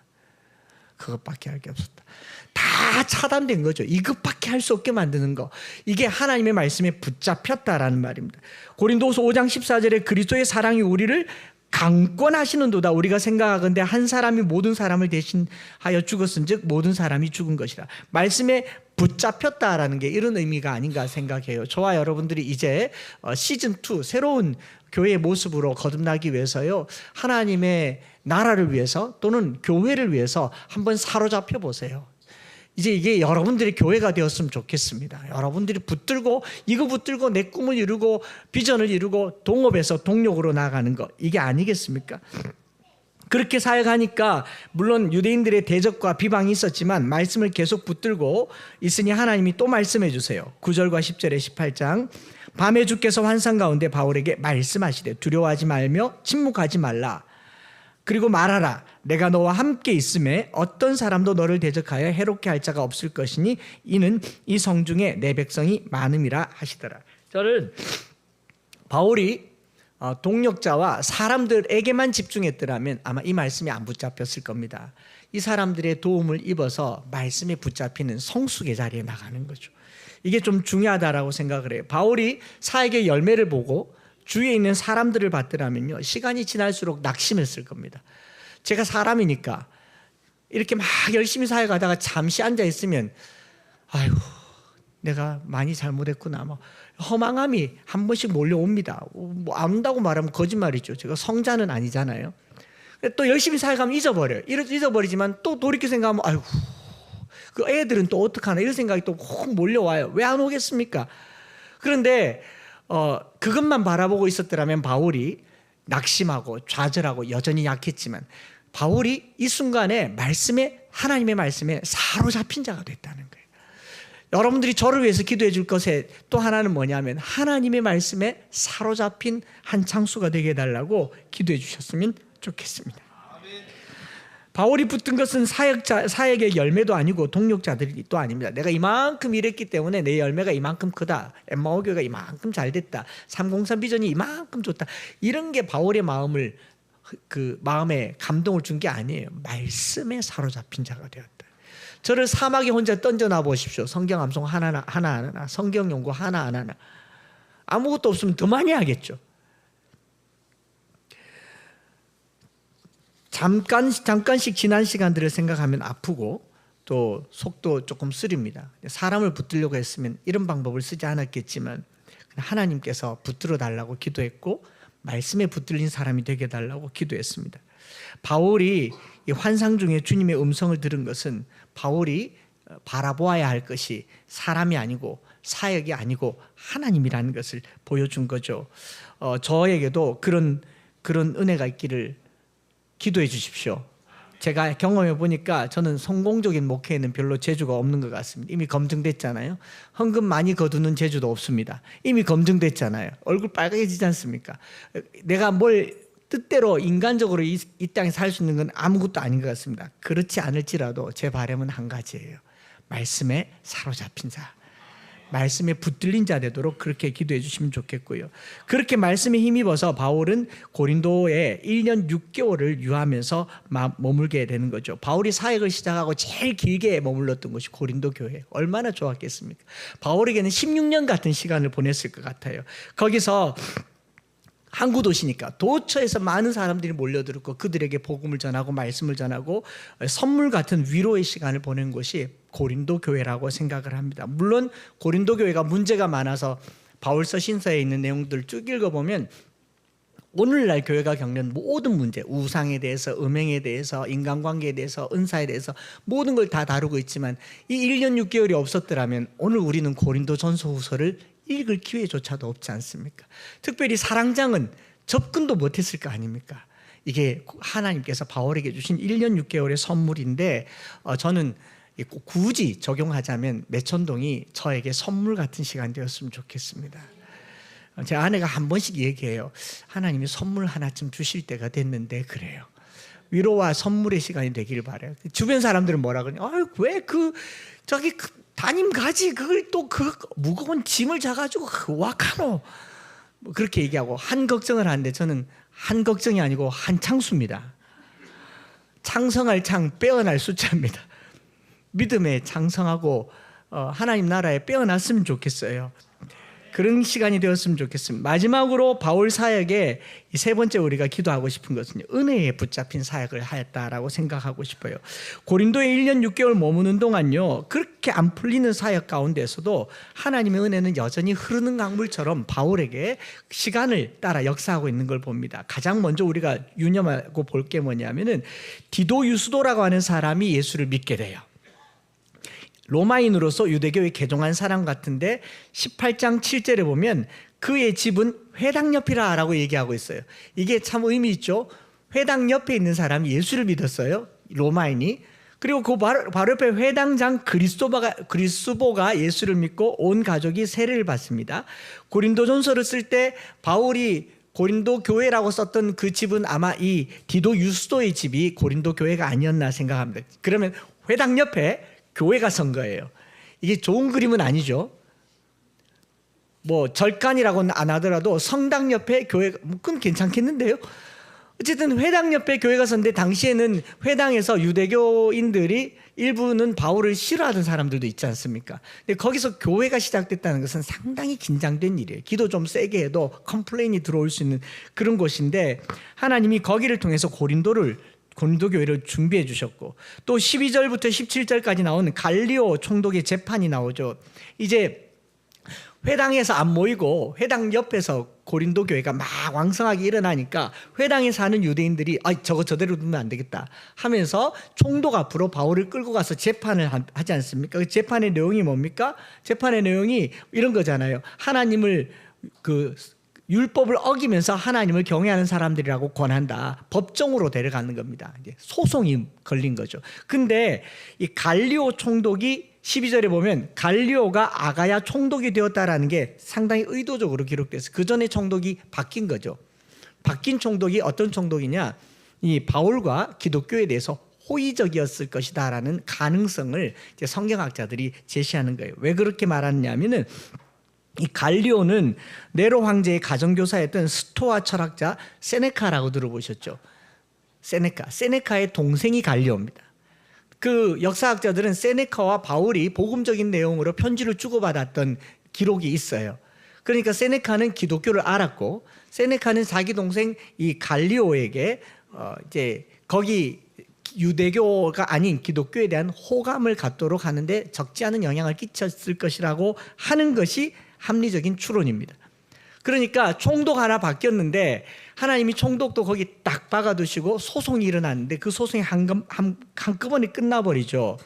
그것밖에 할 게 없었다. 다 차단된 거죠. 이것밖에 할 수 없게 만드는 거. 이게 하나님의 말씀에 붙잡혔다라는 말입니다. 고린도후서 5장 14절에 그리스도의 사랑이 우리를 강권하시는도다. 우리가 생각하건대 한 사람이 모든 사람을 대신하여 죽었은즉 모든 사람이 죽은 것이라. 말씀에 붙잡혔다라는 게 이런 의미가 아닌가 생각해요. 저와 여러분들이 이제 시즌2 새로운 교회의 모습으로 거듭나기 위해서요, 하나님의 나라를 위해서 또는 교회를 위해서 한번 사로잡혀 보세요. 이제 이게 여러분들의 교회가 되었으면 좋겠습니다. 여러분들이 이거 붙들고 내 꿈을 이루고 비전을 이루고 동업에서 동력으로 나아가는 거, 이게 아니겠습니까? 그렇게 사역하니까 물론 유대인들의 대적과 비방이 있었지만 말씀을 계속 붙들고 있으니 하나님이 또 말씀해 주세요. 9절과 10절에 18장 밤에 주께서 환상 가운데 바울에게 말씀하시되 두려워하지 말며 침묵하지 말라. 그리고 말하라. 내가 너와 함께 있음에 어떤 사람도 너를 대적하여 해롭게 할 자가 없을 것이니 이는 이 성중에 내 백성이 많음이라 하시더라. 저는 바울이 동력자와 사람들에게만 집중했더라면 아마 이 말씀이 안 붙잡혔을 겁니다. 이 사람들의 도움을 입어서 말씀에 붙잡히는 성숙의 자리에 나가는 거죠. 이게 좀 중요하다라고 생각을 해요. 바울이 사역의 열매를 보고 주위에 있는 사람들을 봤더라면요, 시간이 지날수록 낙심했을 겁니다. 제가 사람이니까 이렇게 막 열심히 사역하다가 잠시 앉아 있으면 아이고 내가 많이 잘못했구나, 허망함이 한 번씩 몰려옵니다. 안 온다고 말하면 거짓말이죠. 제가 성자는 아니잖아요. 또 열심히 사역하면 잊어버리지만 또 돌이켜 생각하면 아이고 그 애들은 또 어떡하나 이런 생각이 또 확 몰려와요. 왜 안 오겠습니까? 그런데 그것만 바라보고 있었더라면 바울이 낙심하고 좌절하고 여전히 약했지만 바울이 이 순간에 하나님의 말씀에 사로잡힌 자가 됐다는 거예요. 여러분들이 저를 위해서 기도해 줄 것에 또 하나는 뭐냐면 하나님의 말씀에 사로잡힌 한 창수가 되게 해달라고 기도해 주셨으면 좋겠습니다. 바울이 붙은 것은 사역의 열매도 아니고 동력자들이 또 아닙니다. 내가 이만큼 일했기 때문에 내 열매가 이만큼 크다. 엠마오 교회가 이만큼 잘 됐다. 303 비전이 이만큼 좋다. 이런 게 바울의 마음에 감동을 준 게 아니에요. 말씀에 사로잡힌 자가 되었다. 저를 사막에 혼자 던져놔 보십시오. 성경 암송 하나하나, 성경 연구 하나하나. 아무것도 없으면 더 많이 하겠죠. 잠깐씩 지난 시간들을 생각하면 아프고 또 속도 조금 쓰립니다. 사람을 붙들려고 했으면 이런 방법을 쓰지 않았겠지만 하나님께서 붙들어 달라고 기도했고 말씀에 붙들린 사람이 되게 해달라고 기도했습니다. 바울이 이 환상 중에 주님의 음성을 들은 것은 바울이 바라보아야 할 것이 사람이 아니고 사역이 아니고 하나님이라는 것을 보여준 거죠. 저에게도 그런 은혜가 있기를 기도해 주십시오. 제가 경험해 보니까 저는 성공적인 목회에는 별로 재주가 없는 것 같습니다. 이미 검증됐잖아요. 헌금 많이 거두는 재주도 없습니다. 이미 검증됐잖아요. 얼굴 빨개지지 않습니까? 내가 뭘 뜻대로 인간적으로 이 땅에 살 수 있는 건 아무것도 아닌 것 같습니다. 그렇지 않을지라도 제 바람은 한 가지예요. 말씀에 사로잡힌 자, 말씀에 붙들린 자 되도록 그렇게 기도해 주시면 좋겠고요. 그렇게 말씀에 힘입어서 바울은 고린도에 1년 6개월을 유하면서 머물게 되는 거죠. 바울이 사역을 시작하고 제일 길게 머물렀던 곳이 고린도 교회. 얼마나 좋았겠습니까? 바울에게는 16년 같은 시간을 보냈을 것 같아요. 거기서 항구 도시니까 도처에서 많은 사람들이 몰려들었고 그들에게 복음을 전하고 말씀을 전하고 선물 같은 위로의 시간을 보낸 곳이 고린도 교회라고 생각을 합니다. 물론 고린도 교회가 문제가 많아서 바울서 신서에 있는 내용들을 쭉 읽어보면 오늘날 교회가 겪는 모든 문제, 우상에 대해서, 음행에 대해서, 인간관계에 대해서, 은사에 대해서 모든 걸 다 다루고 있지만 이 1년 6개월이 없었더라면 오늘 우리는 고린도 전서 후서를 읽을 기회조차도 없지 않습니까? 특별히 사랑장은 접근도 못했을 거 아닙니까? 이게 하나님께서 바울에게 주신 1년 6개월의 선물인데 저는 굳이 적용하자면 매천동이 저에게 선물 같은 시간 되었으면 좋겠습니다. 제 아내가 한 번씩 얘기해요. 하나님이 선물 하나쯤 주실 때가 됐는데 그래요. 위로와 선물의 시간이 되길 바라요. 주변 사람들은 뭐라 그러냐? 왜 저기 담임 가지 그걸 또 그 무거운 짐을 져가지고 와카노 그렇게 얘기하고 한 걱정을 하는데 저는 한 걱정이 아니고 한 창수입니다. 창성할 창 빼어날 숫자입니다. 믿음에 창성하고 하나님 나라에 빼어났으면 좋겠어요. 그런 시간이 되었으면 좋겠습니다. 마지막으로 바울 사역의 세 번째 우리가 기도하고 싶은 것은 은혜에 붙잡힌 사역을 하였다라고 생각하고 싶어요. 고린도에 1년 6개월 머무는 동안요 그렇게 안 풀리는 사역 가운데서도 하나님의 은혜는 여전히 흐르는 강물처럼 바울에게 시간을 따라 역사하고 있는 걸 봅니다. 가장 먼저 우리가 유념하고 볼 게 뭐냐면은 디도 유스도라고 하는 사람이 예수를 믿게 돼요. 로마인으로서 유대교에 개종한 사람 같은데 18장 7절에 보면 그의 집은 회당 옆이라 라고 얘기하고 있어요. 이게 참 의미 있죠. 회당 옆에 있는 사람이 예수를 믿었어요. 로마인이. 그리고 그 바로 옆에 회당장 그리스보가 예수를 믿고 온 가족이 세례를 받습니다. 고린도전서를 쓸 때 바울이 고린도 교회라고 썼던 그 집은 아마 이 디도 유스도의 집이 고린도 교회가 아니었나 생각합니다. 그러면 회당 옆에 교회가 선 거예요. 이게 좋은 그림은 아니죠. 뭐 절간이라고는 안 하더라도 성당 옆에 교회가 그건 괜찮겠는데요. 어쨌든 회당 옆에 교회가 섰는데 당시에는 회당에서 유대교인들이 일부는 바울을 싫어하던 사람들도 있지 않습니까? 근데 거기서 교회가 시작됐다는 것은 상당히 긴장된 일이에요. 기도 좀 세게 해도 컴플레인이 들어올 수 있는 그런 곳인데 하나님이 거기를 통해서 고린도 교회를 준비해 주셨고 또 12절부터 17절까지 나오는 갈리오 총독의 재판이 나오죠. 이제 회당에서 안 모이고 회당 옆에서 고린도 교회가 막 왕성하게 일어나니까 회당에 사는 유대인들이 저거 저대로 두면 안 되겠다 하면서 총독 앞으로 바울을 끌고 가서 재판을 하지 않습니까? 그 재판의 내용이 뭡니까? 재판의 내용이 이런 거잖아요. 하나님을 율법을 어기면서 하나님을 경외하는 사람들이라고 권한다. 법정으로 데려가는 겁니다. 이제 소송이 걸린 거죠. 근데 이 갈리오 총독이 12절에 보면 갈리오가 아가야 총독이 되었다라는 게 상당히 의도적으로 기록돼서 그 전에 총독이 바뀐 거죠. 바뀐 총독이 어떤 총독이냐? 이 바울과 기독교에 대해서 호의적이었을 것이다라는 가능성을 이제 성경학자들이 제시하는 거예요. 왜 그렇게 말하느냐면은 이 갈리오는 네로 황제의 가정교사였던 스토아 철학자 세네카라고 들어보셨죠? 세네카의 동생이 갈리오입니다. 그 역사학자들은 세네카와 바울이 복음적인 내용으로 편지를 주고받았던 기록이 있어요. 그러니까 세네카는 기독교를 알았고 세네카는 자기 동생 이 갈리오에게 이제 거기 유대교가 아닌 기독교에 대한 호감을 갖도록 하는데 적지 않은 영향을 끼쳤을 것이라고 하는 것이 합리적인 추론입니다. 그러니까 총독 하나 바뀌었는데 하나님이 총독도 거기 딱 박아두시고 소송이 일어났는데 그 소송이 한꺼번에 끝나버리죠.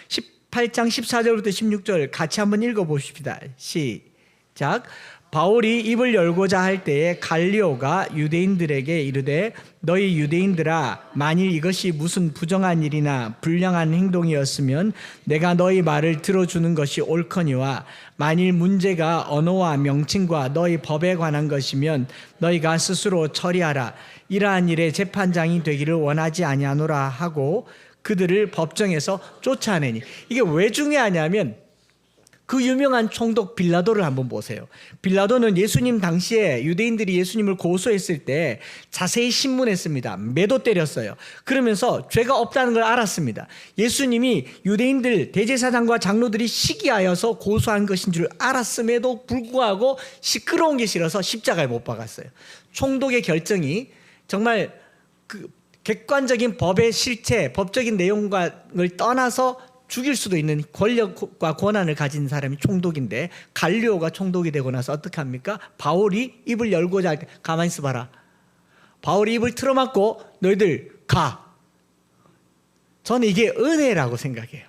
18장 14절부터 16절 같이 한번 읽어보십시다. 시작. 바울이 입을 열고자 할 때에 갈리오가 유대인들에게 이르되 너희 유대인들아, 만일 이것이 무슨 부정한 일이나 불량한 행동이었으면 내가 너희 말을 들어주는 것이 옳거니와, 만일 문제가 언어와 명칭과 너희 법에 관한 것이면 너희가 스스로 처리하라. 이러한 일에 재판장이 되기를 원하지 아니하노라 하고 그들을 법정에서 쫓아내니. 이게 왜 중요하냐면 그 유명한 총독 빌라도를 한번 보세요. 빌라도는 예수님 당시에 유대인들이 예수님을 고소했을 때 자세히 신문했습니다. 매도 때렸어요. 그러면서 죄가 없다는 걸 알았습니다. 예수님이 유대인들 대제사장과 장로들이 시기하여서 고소한 것인 줄 알았음에도 불구하고 시끄러운 게 싫어서 십자가에 못 박았어요. 총독의 결정이 정말 그 객관적인 법의 실체, 법적인 내용을 떠나서 죽일 수도 있는 권력과 권한을 가진 사람이 총독인데, 갈리오가 총독이 되고 나서 어떻게 합니까? 바울이 입을 열고자 할 때 가만히 있어봐라. 바울이 입을 틀어막고 너희들 가. 저는 이게 은혜라고 생각해요.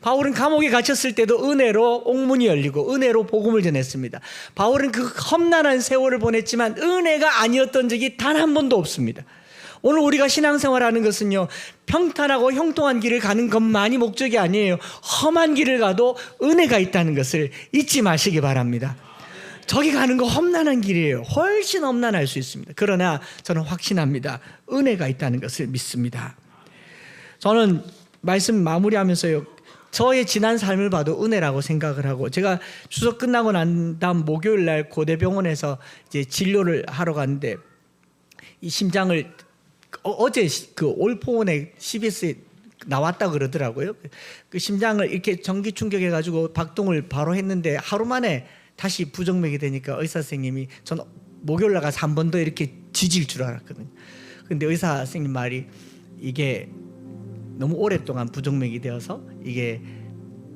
바울은 감옥에 갇혔을 때도 은혜로 옥문이 열리고 은혜로 복음을 전했습니다. 바울은 그 험난한 세월을 보냈지만 은혜가 아니었던 적이 단 한 번도 없습니다. 오늘 우리가 신앙생활하는 것은요, 평탄하고 형통한 길을 가는 것만이 목적이 아니에요. 험한 길을 가도 은혜가 있다는 것을 잊지 마시기 바랍니다. 저기 가는 거 험난한 길이에요. 훨씬 험난할 수 있습니다. 그러나 저는 확신합니다. 은혜가 있다는 것을 믿습니다. 저는 말씀 마무리하면서요, 저의 지난 삶을 봐도 은혜라고 생각을 하고, 제가 추석 끝나고 난 다음 목요일 날 고대병원에서 이제 진료를 하러 갔는데, 이 심장을 어제 그 올포원에 CBS에 나왔다 그러더라고요. 그 심장을 이렇게 전기 충격해가지고 박동을 바로 했는데 하루 만에 다시 부정맥이 되니까 의사 선생님이, 전 목요일 날 가서 한 번 더 이렇게 지질 줄 알았거든요. 근데 의사 선생님 말이 이게 너무 오랫동안 부정맥이 되어서 이게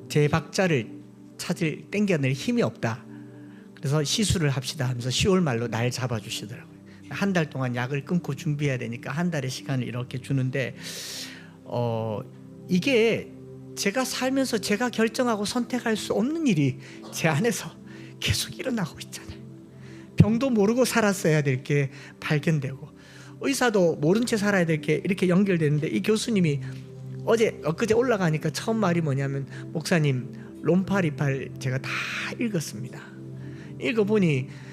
제 박자를 땡겨낼 힘이 없다. 그래서 시술을 합시다 하면서 10월 말로 날 잡아주시더라고요. 한 달 동안 약을 끊고 준비해야 되니까 한 달의 시간을 이렇게 주는데, 이게 제가 살면서 제가 결정하고 선택할 수 없는 일이 제 안에서 계속 일어나고 있잖아요. 병도 모르고 살았어야 될 게 발견되고, 의사도 모른 채 살아야 될 게 이렇게 연결되는데, 이 교수님이 엊그제 올라가니까 처음 말이 뭐냐면, 목사님 롬파리팔 제가 다 읽었습니다. 읽어보니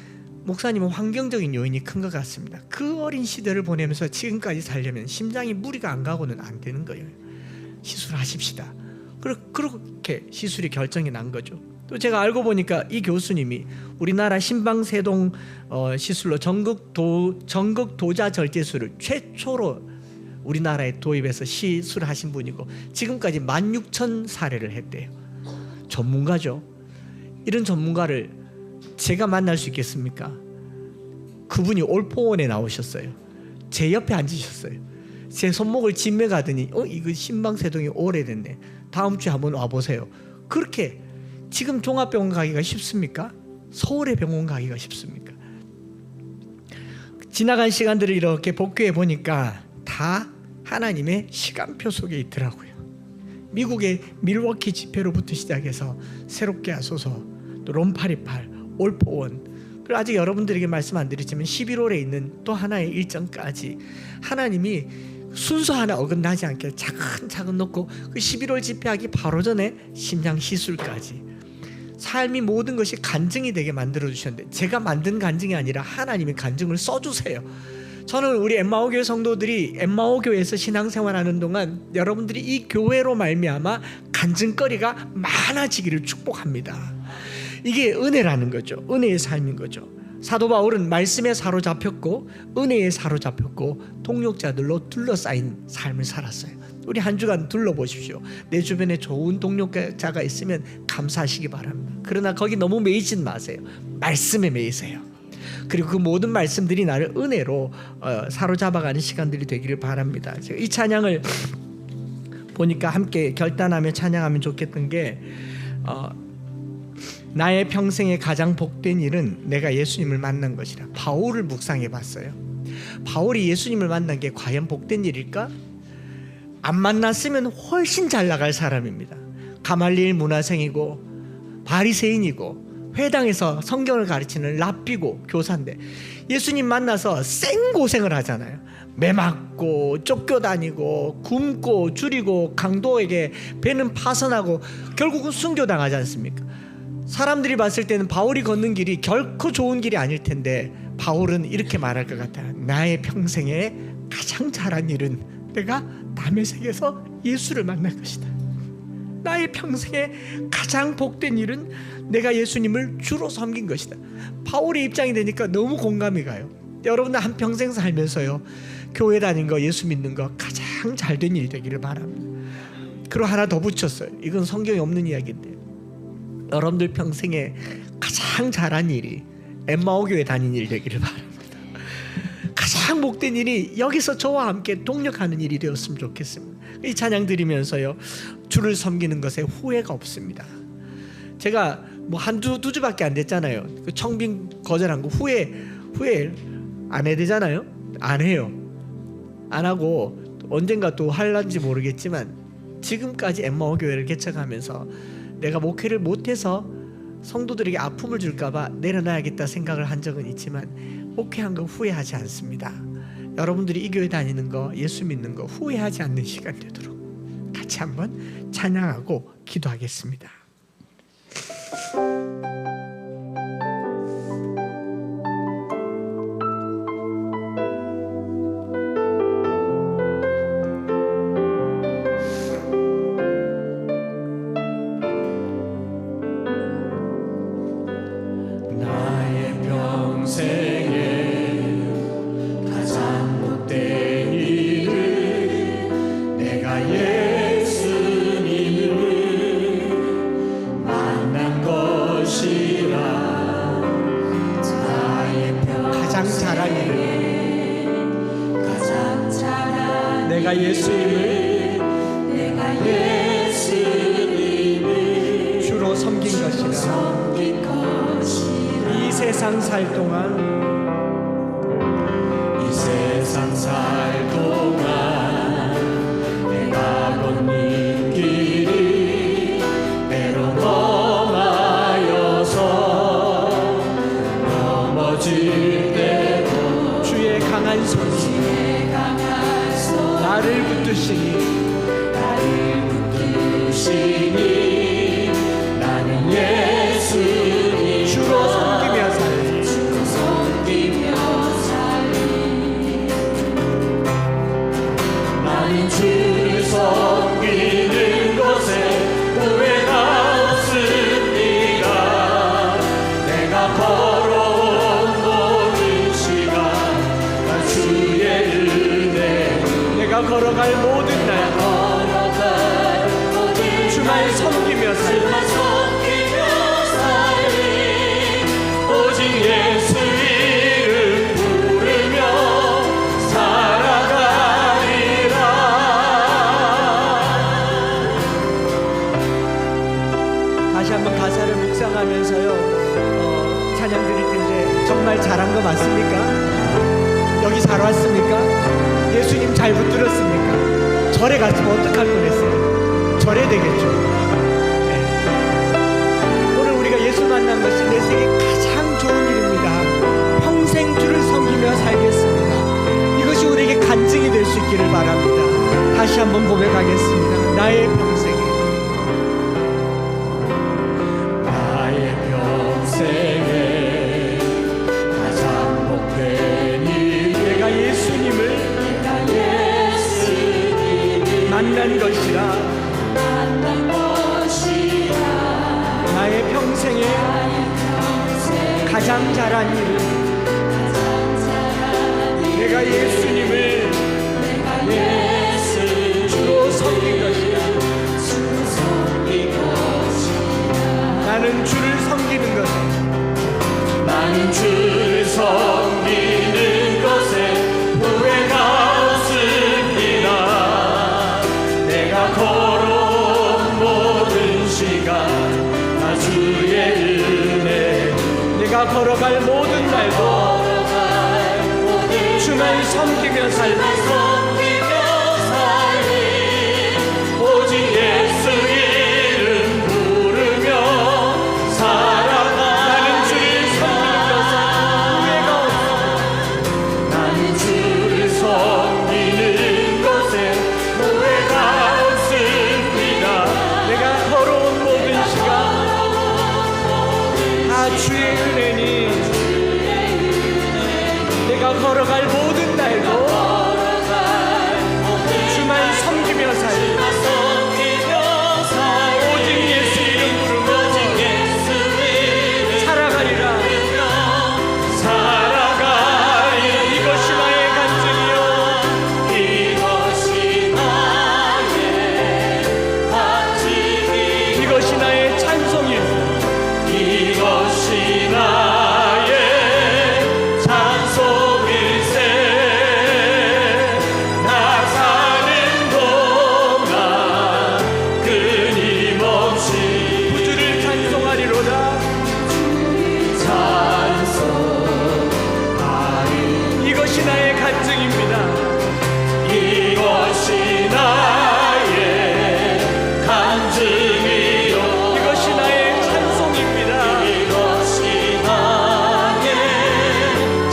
목사님은 환경적인 요인이 큰 것 같습니다. 그 어린 시대를 보내면서 지금까지 살려면 심장이 무리가 안 가고는 안 되는 거예요. 시술하십시다. 그렇게 시술이 결정이 난 거죠. 또 제가 알고 보니까 이 교수님이 우리나라 심방세동 시술로 전극 도자 절제술을 최초로 우리나라에 도입해서 시술하신 분이고, 지금까지 16,000사례를 했대요. 전문가죠. 이런 전문가를 제가 만날 수 있겠습니까? 그분이 올포원에 나오셨어요. 제 옆에 앉으셨어요. 제 손목을 짓매가더니 이거 심방세동이 오래됐네. 다음 주에 한번 와보세요. 그렇게 지금 종합병원 가기가 쉽습니까? 서울의 병원 가기가 쉽습니까? 지나간 시간들을 이렇게 복귀해 보니까 다 하나님의 시간표 속에 있더라고요. 미국의 밀워키 집회로부터 시작해서 새롭게 하소서, 또 롬파리팔, 올포원, 그리고 아직 여러분들에게 말씀 안 드렸지만 11월에 있는 또 하나의 일정까지 하나님이 순서 하나 어긋나지 않게 차근차근 놓고, 그 11월 집회하기 바로 전에 심장 시술까지 삶이 모든 것이 간증이 되게 만들어 주셨는데, 제가 만든 간증이 아니라 하나님이 간증을 써주세요. 저는 우리 엠마오교회 성도들이 엠마오교회에서 신앙생활하는 동안 여러분들이 이 교회로 말미암아 간증거리가 많아지기를 축복합니다. 이게 은혜라는 거죠. 은혜의 삶인 거죠. 사도 바울은 말씀에 사로잡혔고 은혜에 사로잡혔고 동력자들로 둘러싸인 삶을 살았어요. 우리 한 주간 둘러보십시오. 내 주변에 좋은 동력자가 있으면 감사하시기 바랍니다. 그러나 거기 너무 매이진 마세요. 말씀에 매이세요. 그리고 그 모든 말씀들이 나를 은혜로 사로잡아가는 시간들이 되기를 바랍니다. 제가 이 찬양을 보니까 함께 결단하며 찬양하면 좋겠던 게, 나의 평생에 가장 복된 일은 내가 예수님을 만난 것이라. 바울을 묵상해 봤어요. 바울이 예수님을 만난 게 과연 복된 일일까? 안 만났으면 훨씬 잘 나갈 사람입니다. 가말리엘 문화생이고 바리새인이고 회당에서 성경을 가르치는 랍비고 교사인데 예수님 만나서 생고생을 하잖아요. 매 맞고 쫓겨다니고 굶고 줄이고 강도에게 배는 파선하고 결국은 순교당하지 않습니까? 사람들이 봤을 때는 바울이 걷는 길이 결코 좋은 길이 아닐 텐데 바울은 이렇게 말할 것 같아요. 나의 평생에 가장 잘한 일은 내가 다메섹에서 예수를 만날 것이다. 나의 평생에 가장 복된 일은 내가 예수님을 주로 섬긴 것이다. 바울의 입장이 되니까 너무 공감이 가요. 여러분들 한평생 살면서요, 교회 다닌 거, 예수 믿는 거 가장 잘된 일이 되기를 바랍니다. 그리고 하나 더 붙였어요. 이건 성경에 없는 이야기인데 여러분들 평생에 가장 잘한 일이 엠마오 교회 다닌 일이 되기를 바랍니다. 가장 복된 일이 여기서 저와 함께 동력하는 일이 되었으면 좋겠습니다. 이 찬양 드리면서요, 주를 섬기는 것에 후회가 없습니다. 제가 뭐 한두 주밖에 안 됐잖아요. 그 청빙 거절한 거 후회 안 해야 되잖아요. 안 해요. 안 하고 언젠가 또 할란지 모르겠지만 지금까지 엠마오 교회를 개척하면서 내가 목회를 못해서 성도들에게 아픔을 줄까봐 내려놔야겠다 생각을 한 적은 있지만 목회한 거 후회하지 않습니다. 여러분들이 이 교회 다니는 거, 예수 믿는 거 후회하지 않는 시간 되도록 같이 한번 찬양하고 기도하겠습니다. 내가 예수님을 주로 섬긴 것이라. 이 세상 살 동안 내가 걷는 길이 때론 험하여서 넘어질 때도 주의 강한 손이 나를 붙드시니 나는 예수님 주로 섬기며 살리 나는 주를 섬기는 것에 후회가 없습니다. 내가 걸어온 모든 시간 나 주의 은혜 내가 걸어갈 모든 날 주만 섬기며 살리 오직 예수 이름 부르며 살아가리라. 다시 한번 가사를 묵상하면서요, 찬양 드릴 텐데 정말 잘한 거 맞습니까? 여기 잘 왔습니까? 예수님 잘 붙들었습니까? 절에 갔으면 어떡할 뻔했어요? 절에 되겠죠. 네. 오늘 우리가 예수 만난 것이 내 생에 가장 좋은 일입니다. 평생 주를 섬기며 살겠습니다. 이것이 우리에게 간증이 될 수 있기를 바랍니다. 다시 한번 고백하겠습니다. 나의 평생에 가장 복된 일 내가 예수님을 만난 것이라. 나의 평생에 가장 잘한 일은 내가 예수님을 주로 섬긴 것이라. 나는 주를 섬기는 것에 후회가 없습니다. 내가 걸어온 모든 시간 나 주의 내가 걸어갈 모든 날도 주만 섬기며 살리 오직 예수 이름 부르며 살아가. 나는 주를 섬기는 것에 후회가 없어. 나는 주를 섬기는 것에 후회가 없습니다. 내가 걸어온 모든 시간 다 주의 은혜니 내가 걸어갈 모든 날도 주만 섬기며 살리 오직 예수 이름 부르며 살아가리라. 살아가리라. 이것이 나의 간증이요 이것이 나의 간증이 이것이 나의 찬송이요 이것이 나의 찬송일세. 나 사는 동안 끊임없이 구주를 찬송하리로다. 찬송하리. 이것이 나의 간증입니다. 이것이 나의 간증이요 이것이 나의 찬송입니다. 이것이 나의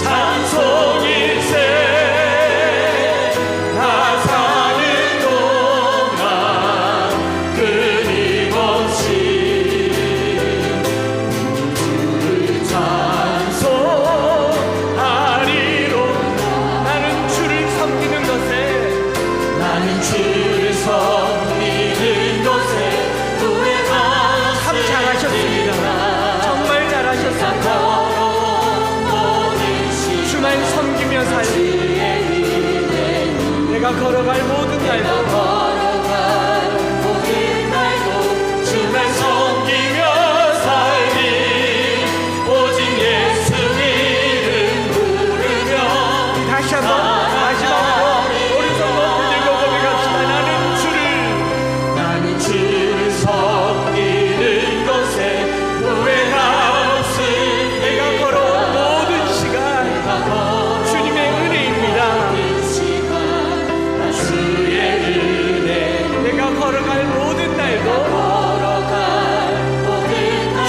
찬송일세. 나 사는 동안 끊임없이 주를 찬송하리로. 나는 주를 섬기는 것에 나는 주를 섬기는 것에 후회가 참 잘하셨습니다. 정말 잘하셨습니다. 주만 섬기며 살리 내가 걸어갈 모든 날도 주만 섬기며 살리. 오직 예수 이름 부르며 다시 한번 마지막으로 오른손 높이 들고 고백합시다. 나는 주를 섬기는 것에 후회가 없음. 내가 걸어온 모든 시간 주님의 은혜입니다. 주의 은혜 내가 걸어갈 모든 날도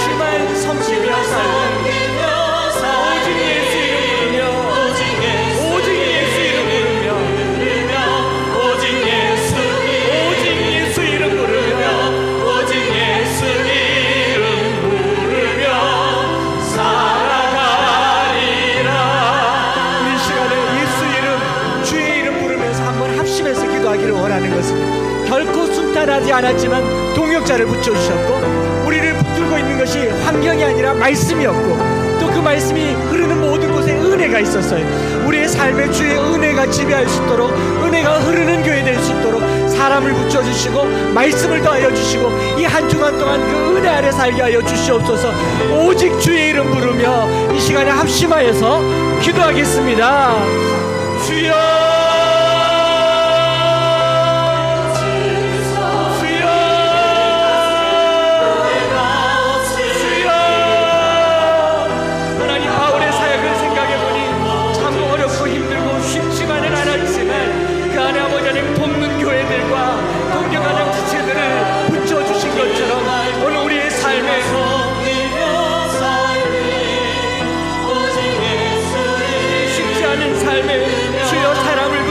주만 섬기며 살리 오직 예수 이름 부르며 오직 예수 이름 부르며 오직 예수 오직 예수 이름 부르며 오직 예수 이름 부르며 살아가리라. 우리 시간에 예수 이름 주의 이름 부르면서 한번 합심해서 기도하기를 원하는 것은 결코 순탄하지 않았지만 동역자를 붙여주셨고 우리를 붙들고 있는 것이 환경이 아니라 말씀이었고 또 그 말씀이 흐르는 모든 곳에 은혜가 있었어요. 우리의 삶에 주의 은혜가 지배할 수 있도록 은혜가 흐르는 교회 될 수 있도록 사람을 붙여주시고 말씀을 더하여 주시고 이 한 주간 동안 그 은혜 아래 살게 하여 주시옵소서. 오직 주의 이름 부르며 이 시간에 합심하여서 기도하겠습니다. 주여 삶에 주여 사람을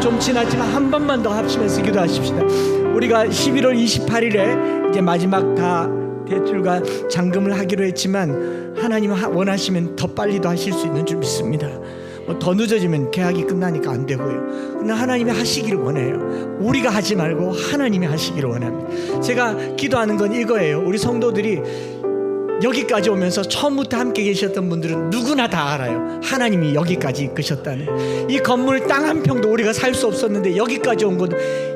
좀 지났지만 한 번만 더 합치면서 기도하십시다. 우리가 11월 28일에 이제 마지막 다 대출과 잔금을 하기로 했지만 하나님 원하시면 더 빨리도 하실 수 있는 줄 믿습니다. 더 늦어지면 계약이 끝나니까 안 되고요. 그러나 하나님이 하시기를 원해요. 우리가 하지 말고 하나님이 하시기를 원합니다. 제가 기도하는 건 이거예요. 우리 성도들이 여기까지 오면서 처음부터 함께 계셨던 분들은 누구나 다 알아요. 하나님이 여기까지 이끄셨다는. 이 건물 땅 한 평도 우리가 살 수 없었는데 여기까지 온 곳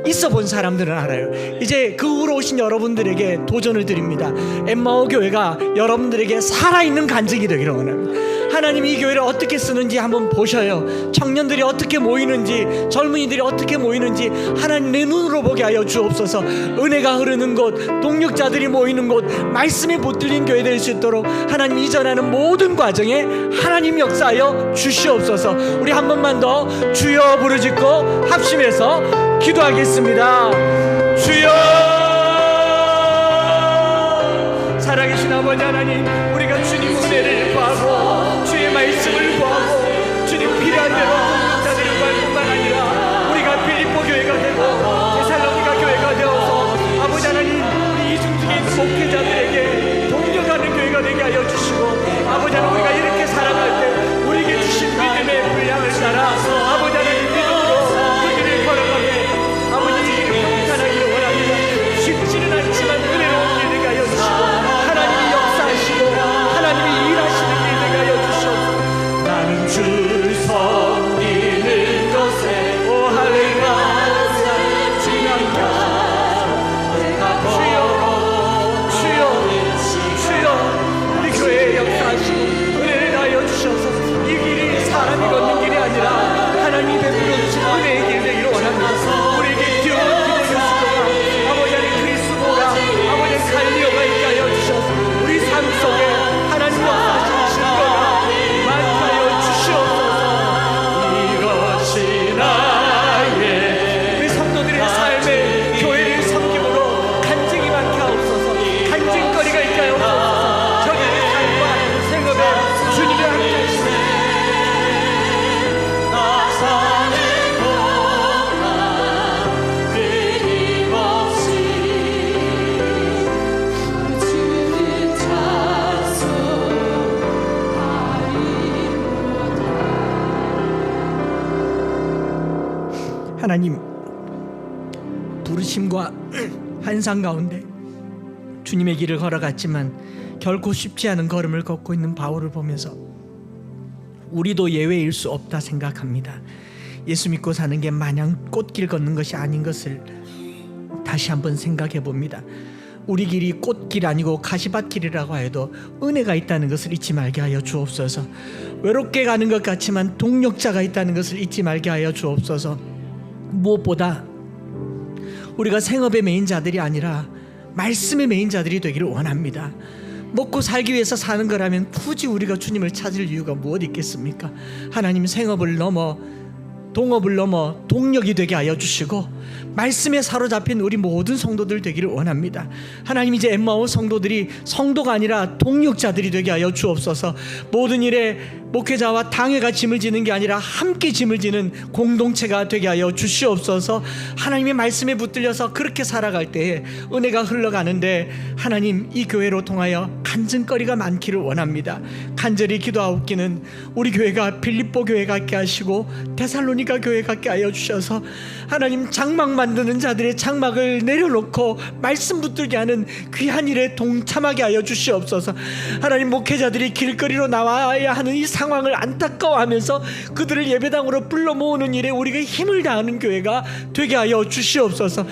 있어 본 사람들은 알아요. 이제 그 후로 오신 여러분들에게 도전을 드립니다. 엠마오 교회가 여러분들에게 살아있는 간증이 되기를 원합니다. 하나님이 이 교회를 어떻게 쓰는지 한번 보셔요. 청년들이 어떻게 모이는지, 젊은이들이 어떻게 모이는지 하나님 내 눈으로 보게 하여 주옵소서. 은혜가 흐르는 곳, 동력자들이 모이는 곳, 말씀에 붙들린 교회 될 수 있도록 하나님 이전하는 모든 과정에 하나님 역사하여 주시옵소서. 우리 한 번만 더 주여 부르짖고 합심해서 기도하겠습니다. 주여! 살아계신 아버지 하나님, 우리가 주님 은혜를 구하고 주의 말씀을 구하고 주님 필요한 대로 동역자들을 구할 뿐만 아니라 우리가 빌립보 교회가 되고 데살로니가 교회가 되어서 아버지 하나님, 우리 이중직에 있는 목회자들에게 동력하는 교회가 되게 하여 주시고, 아버지 하나님, 우리가 이렇게 살아갈 때 우리에게 주신 믿음의 분량을 따라 아버지 하나님 믿음으로 그 길을 걸어가게 아버지 길을 평탄하기를 원합니다. 쉽지는 않지만 은혜로운 길 되게 하여 주시고 하나님이 역사하시고 하나님이 일하시는 길 되게 하여 주시옵소서. 나는 주를 섬기는 것에 오 할렐루야. 주여 우리 교회에 역사하시고 은혜를 하여 주셔서 이 길이 사람이 걷는 길이 아니라 하나님이 베풀어 주신 은혜의 길 되기를 원합니다. 우리에게 귀여운 기도 뉴스가 아버지 하나님 그리스도가 아버지 하나님 갈리오가 있게 하여 주셔서 우리 삶 속에 하나님 역사하시는 증거가 많게 하여 주시옵소서. 이것이 나의 우리 성도들의 삶에 교회를 섬김으로 간증이 많게 하옵소서. 간증거리가 있게 하옵소서. 저희의 삶과 생업에 주님의 함께 하시옵소서. 나 사는 동안 끊임없이 주를 찬송하리로다. 하나님, 부르심과 환상 가운데 주님의 길을 걸어갔지만 결코 쉽지 않은 걸음을 걷고 있는 바울을 보면서 우리도 예외일 수 없다 생각합니다. 예수 믿고 사는 게 마냥 꽃길 걷는 것이 아닌 것을 다시 한번 생각해 봅니다. 우리 길이 꽃길 아니고 가시밭길이라고 해도 은혜가 있다는 것을 잊지 말게 하여 주옵소서. 외롭게 가는 것 같지만 동력자가 있다는 것을 잊지 말게 하여 주옵소서. 무엇보다 우리가 생업의 메인 자들이 아니라 말씀의 메인 자들이 되기를 원합니다. 먹고 살기 위해서 사는 거라면 굳이 우리가 주님을 찾을 이유가 무엇 있겠습니까? 하나님, 생업을 넘어 동업을 넘어 동력이 되게 하여 주시고 말씀에 사로잡힌 우리 모든 성도들 되기를 원합니다. 하나님, 이제 엠마오 성도들이 성도가 아니라 동력자들이 되게 하여 주옵소서. 모든 일에 목회자와 당회가 짐을 지는 게 아니라 함께 짐을 지는 공동체가 되게 하여 주시옵소서. 하나님의 말씀에 붙들려서 그렇게 살아갈 때에 은혜가 흘러가는데 하나님, 이 교회로 통하여 간증거리가 많기를 원합니다. 간절히 기도하옵기는 우리 교회가 빌립보 교회 같게 하시고 데살로니가 교회 같게 하여 주셔서 하나님, 장막 만드는 자들의 장막을 내려놓고 말씀 붙들게 하는 귀한 일에 동참하게 하여 주시옵소서. 하나님, 목회자들이 길거리로 나와야 하는 이 상황을 안타까워하면서 그들을 예배당으로 불러 모으는 일에 우리가 힘을 다하는 교회가 되게 하여 주시옵소서.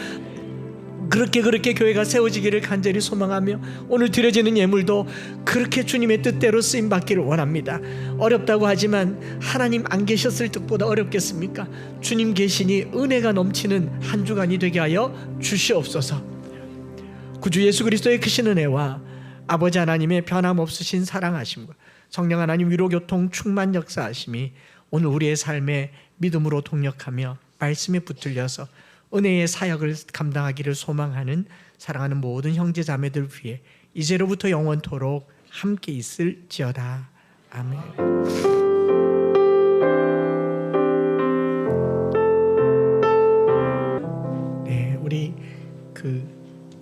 그렇게 교회가 세워지기를 간절히 소망하며 오늘 드려지는 예물도 그렇게 주님의 뜻대로 쓰임받기를 원합니다. 어렵다고 하지만 하나님 안 계셨을 뜻보다 어렵겠습니까? 주님 계시니 은혜가 넘치는 한 주간이 되게 하여 주시옵소서. 구주 예수 그리스도의 크신 은혜와 아버지 하나님의 변함없으신 사랑하심과 성령 하나님 위로교통 충만 역사하심이 오늘 우리의 삶에 믿음으로 동력하며 말씀에 붙들려서 은혜의 사역을 감당하기를 소망하는 사랑하는 모든 형제 자매들 위해 이제로부터 영원토록 함께 있을지어다. 아멘.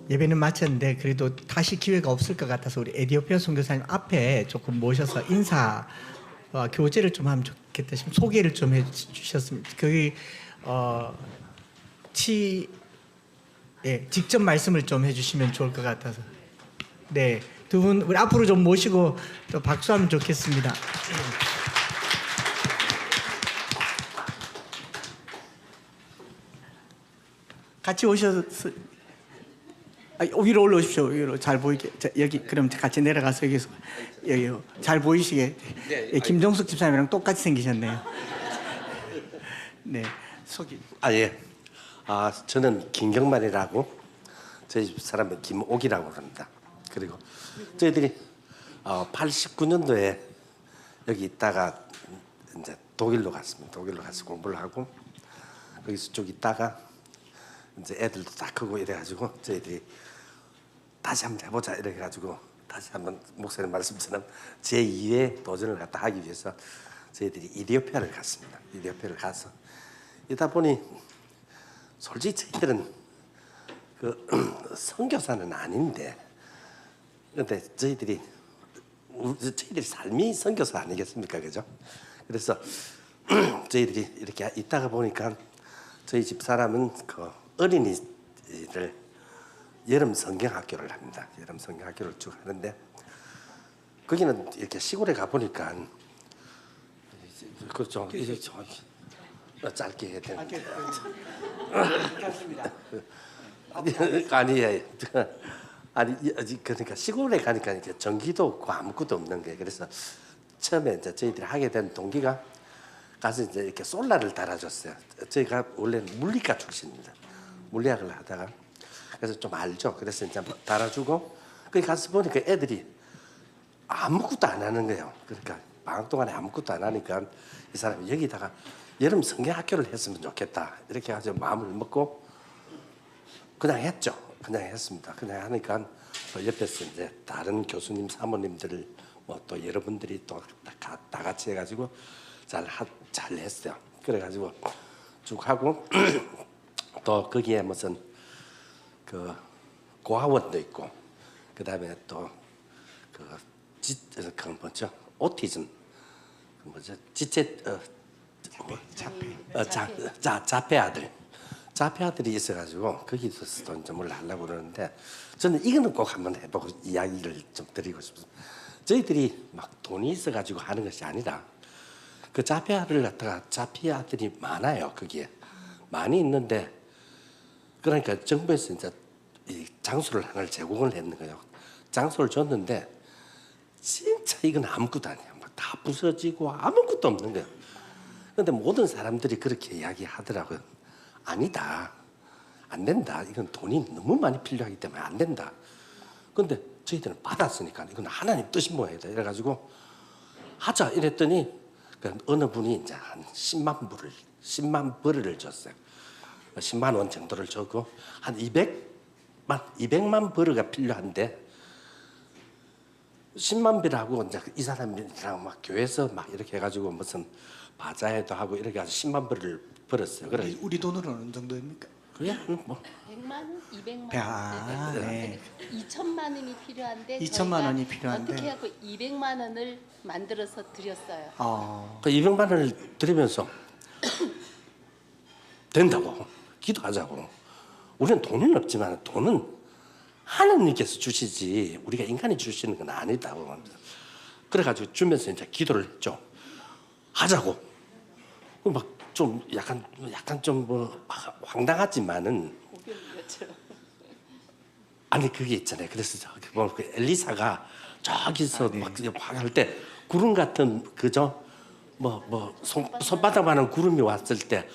예배는 마쳤는데 그래도 다시 기회가 없을 것 같아서 우리 에디오피아 선교사님 앞에 조금 모셔서 인사 교제를 좀 하면 좋겠다 싶으면 소개를 좀 해주셨으면 거기 직접 말씀을 좀 해주시면 좋을 것 같아서 네, 두 분 우리 앞으로 좀 모시고 또 박수하면 좋겠습니다. 같이 오셔서 위로 올라오십시오. 위로 잘 보이게. 자, 여기 그럼 같이 내려가서 여기서 여기 잘 보이시게. 예, 김종숙 집사님이랑 똑같이 생기셨네요. 네, 소개. 예. 저는 김경만이라고 저희 집 사람은 김옥이라고 합니다. 그리고 저희들이 89년도에 여기 있다가 이제 독일로 갔습니다. 독일로 가서 공부를 하고 거기서 쭉 있다가 이제 애들도 다 크고 이래가지고 저희들이 다시 한번 해보자 이래가지고 다시 한번 목사님 말씀처럼 제2의 도전을 갖다 하기 위해서 저희들이 이디오피아를 갔습니다. 이디오피아를 가서 이다 보니 솔직히 저희들은 선교사는 아닌데 근데 저희들이 삶이 선교사 아니겠습니까, 그죠? 그래서 저희들이 이렇게 있다가 보니까 저희 집 사람은 어린이를 여름 성경학교를 합니다. 여름 성경학교를 쭉 하는데 거기는 이렇게 시골에 가 보니까 그좀 이제 좀 짧게 해야 되는데 아니 그러니까 시골에 가니까 이렇게 전기도 없고 아무것도 없는 거예요. 그래서 처음에 이제 저희들이 하게 된 동기가 가서 이제 이렇게 솔라를 달아줬어요. 저희가 원래는 물리과 출신입니다. 물리학을 하다가 그래서 좀 알죠. 그래서 이제 달아주고 거기 가서 보니까 애들이 아무것도 안 하는 거예요. 그러니까 방학 동안에 아무것도 안 하니까 이 사람이 여기다가 여름 성경학교를 했으면 좋겠다 이렇게 해가지고 마음을 먹고 그냥 했죠. 그냥 했습니다. 그냥 하니까 옆에서 이제 다른 교수님 사모님들 뭐 또 여러분들이 또 다 같이 해가지고 잘 했어요. 그래가지고 쭉 하고 또 거기에 무슨 고아원도 있고 그 다음에 또 뭐죠 오티즘 뭐죠 자폐아들이 있어가지고 거기서도 이제 뭘 하려고 그러는데 저는 이거는 꼭 한번 해보고 이야기를 좀 드리고 싶습니다. 저희들이 막 돈이 있어가지고 하는 것이 아니라 그 자폐아를 갖다가 자폐아들이 많아요. 거기에 많이 있는데 그러니까 정부에서 이제 이 장소를 하나를 제공을 했는 거예요. 장소를 줬는데 진짜 이건 아무것도 아니야. 막 다 부서지고 아무것도 없는 거예요. 그런데 모든 사람들이 그렇게 이야기하더라고요. 아니다. 안 된다. 이건 돈이 너무 많이 필요하기 때문에 안 된다. 그런데 저희들은 받았으니까 이건 하나님 뜻이 뭐야. 이래가지고 하자 이랬더니 어느 분이 이제 한 10만 불을 줬어요. 10만 원 정도를 주고 한 200만 불어가 필요한데 10만 불하고 이제 이 사람이랑 막 교회에서 막 이렇게 해가지고 무슨 바자회도 하고 이렇게 해서 10만 불을 벌었어요. 그래 우리 돈으로 어느 정도입니까? 그래 뭐 100만 원, 200만 원, 아, 네. 2천만 원이 필요한데 2천만 원이 필요한데 어떻게 하고 200만 원을 만들어서 드렸어요. 그 200만 원을 드리면서 된다고 기도하자고. 우리는 돈은 없지만 돈은 하나님께서 주시지 우리가 인간이 주시는 건 아니다고 합니다. 그래가지고 주면서 이제 기도를 했죠. 하자고. 막 좀 약간 좀 뭐 황당하지만은 아니 그게 있잖아요. 그래서 그 엘리사가 저기서 막 할 때 구름 같은 그저 손바닥만한 구름이 왔을 때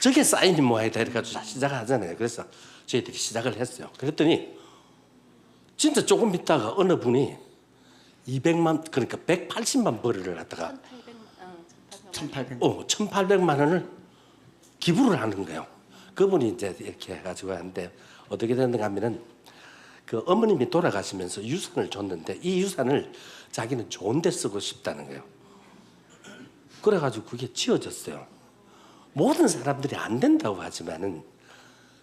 저게 사인이 뭐야 이래가지고 시작하잖아요. 그래서 저희들이 시작을 했어요. 그랬더니 진짜 조금 있다가 어느 분이 200만 그러니까 180만 벌을 갖다가 1,800만 원을 기부를 하는 거예요. 그분이 이제 이렇게 해가지고 하는데 어떻게 됐는가 하면은 그 어머님이 돌아가시면서 유산을 줬는데 이 유산을 자기는 좋은 데 쓰고 싶다는 거예요. 그래가지고 그게 지어졌어요. 모든 사람들이 안 된다고 하지만은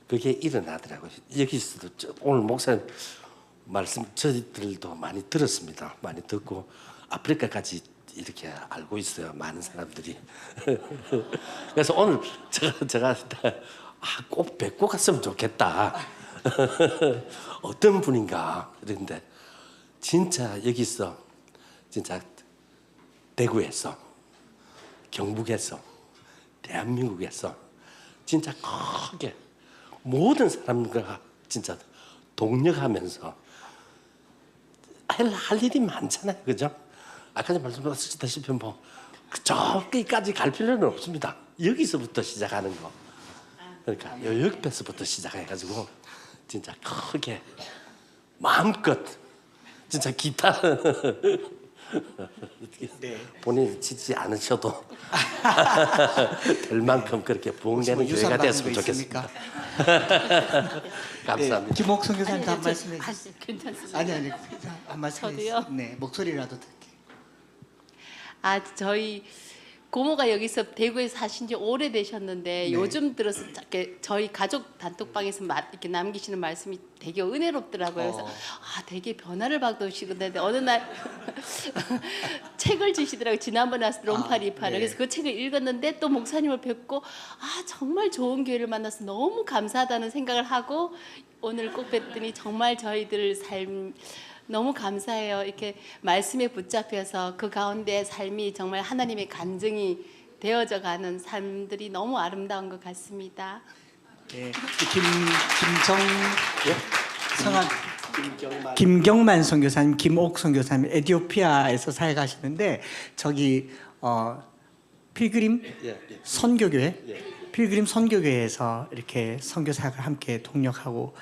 그게 일어나더라고요. 여기서도 오늘 목사님 말씀 저희들도 많이 들었습니다. 많이 듣고 아프리카까지 이렇게 알고 있어요. 많은 사람들이. 그래서 오늘 제가 꼭 뵙고 갔으면 좋겠다. 어떤 분인가 그런데 진짜 여기서 진짜 대구에서 경북에서 대한민국에서 진짜 크게 모든 사람과 진짜 동력하면서 할 일이 많잖아요, 그죠? 아까 말씀하셨다시피 뭐 저기까지 갈 필요는 없습니다. 여기서부터 시작하는 거. 그러니까 여기서부터 시작해가지고 진짜 크게 마음껏 진짜 기타 본인이 치지 않으셔도 될 만큼 그렇게 부흥되는 교회가 됐으면 좋겠습니다. 감사합니다. 김옥 선교사님 한 아니, 말씀해 저- 주세요. 괜찮습니다. 아니 한 말씀해 저도요? 주세요. 네, 목소리라도 듣게. 저희 고모가 여기서 대구에 사신 지 오래되셨는데 요즘 들어서 이렇게 저희 가족 단톡방에서 이렇게 남기시는 말씀이 되게 은혜롭더라고요. 그래서 되게 변화를 받으시는데 어느 날 책을 주시더라고요. 지난번에 왔을 때 롬파리파를. 그래서 그 책을 읽었는데 또 목사님을 뵙고 정말 좋은 교회를 만나서 너무 감사하다는 생각을 하고 오늘 꼭 뵀더니 정말 저희들 삶 너무 감사해요. 이렇게 말씀에 붙잡혀서 그 가운데 삶이 정말 하나님의 간증이 되어져 가는 삶들이 너무 아름다운 것 같습니다. 네, 김경만 선교사님, 김옥 선교사님 에티오피아에서 살아가시는데 저기 필그림 선교교회, 필그림 선교교회에서 이렇게 선교 사역을 함께 동력하고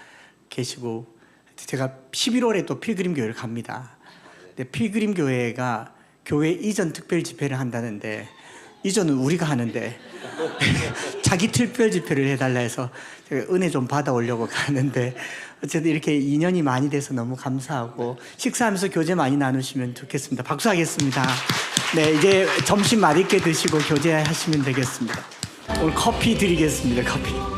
계시고 제가 11월에 또 필그림 교회를 갑니다. 근데 필그림 교회가 교회 이전 특별 집회를 한다는데 이전은 우리가 하는데 자기 특별 집회를 해달라 해서 제가 은혜 좀 받아오려고 가는데 어쨌든 이렇게 인연이 많이 돼서 너무 감사하고 식사하면서 교제 많이 나누시면 좋겠습니다. 박수하겠습니다. 네, 이제 점심 맛있게 드시고 교제하시면 되겠습니다. 오늘 커피 드리겠습니다. 커피.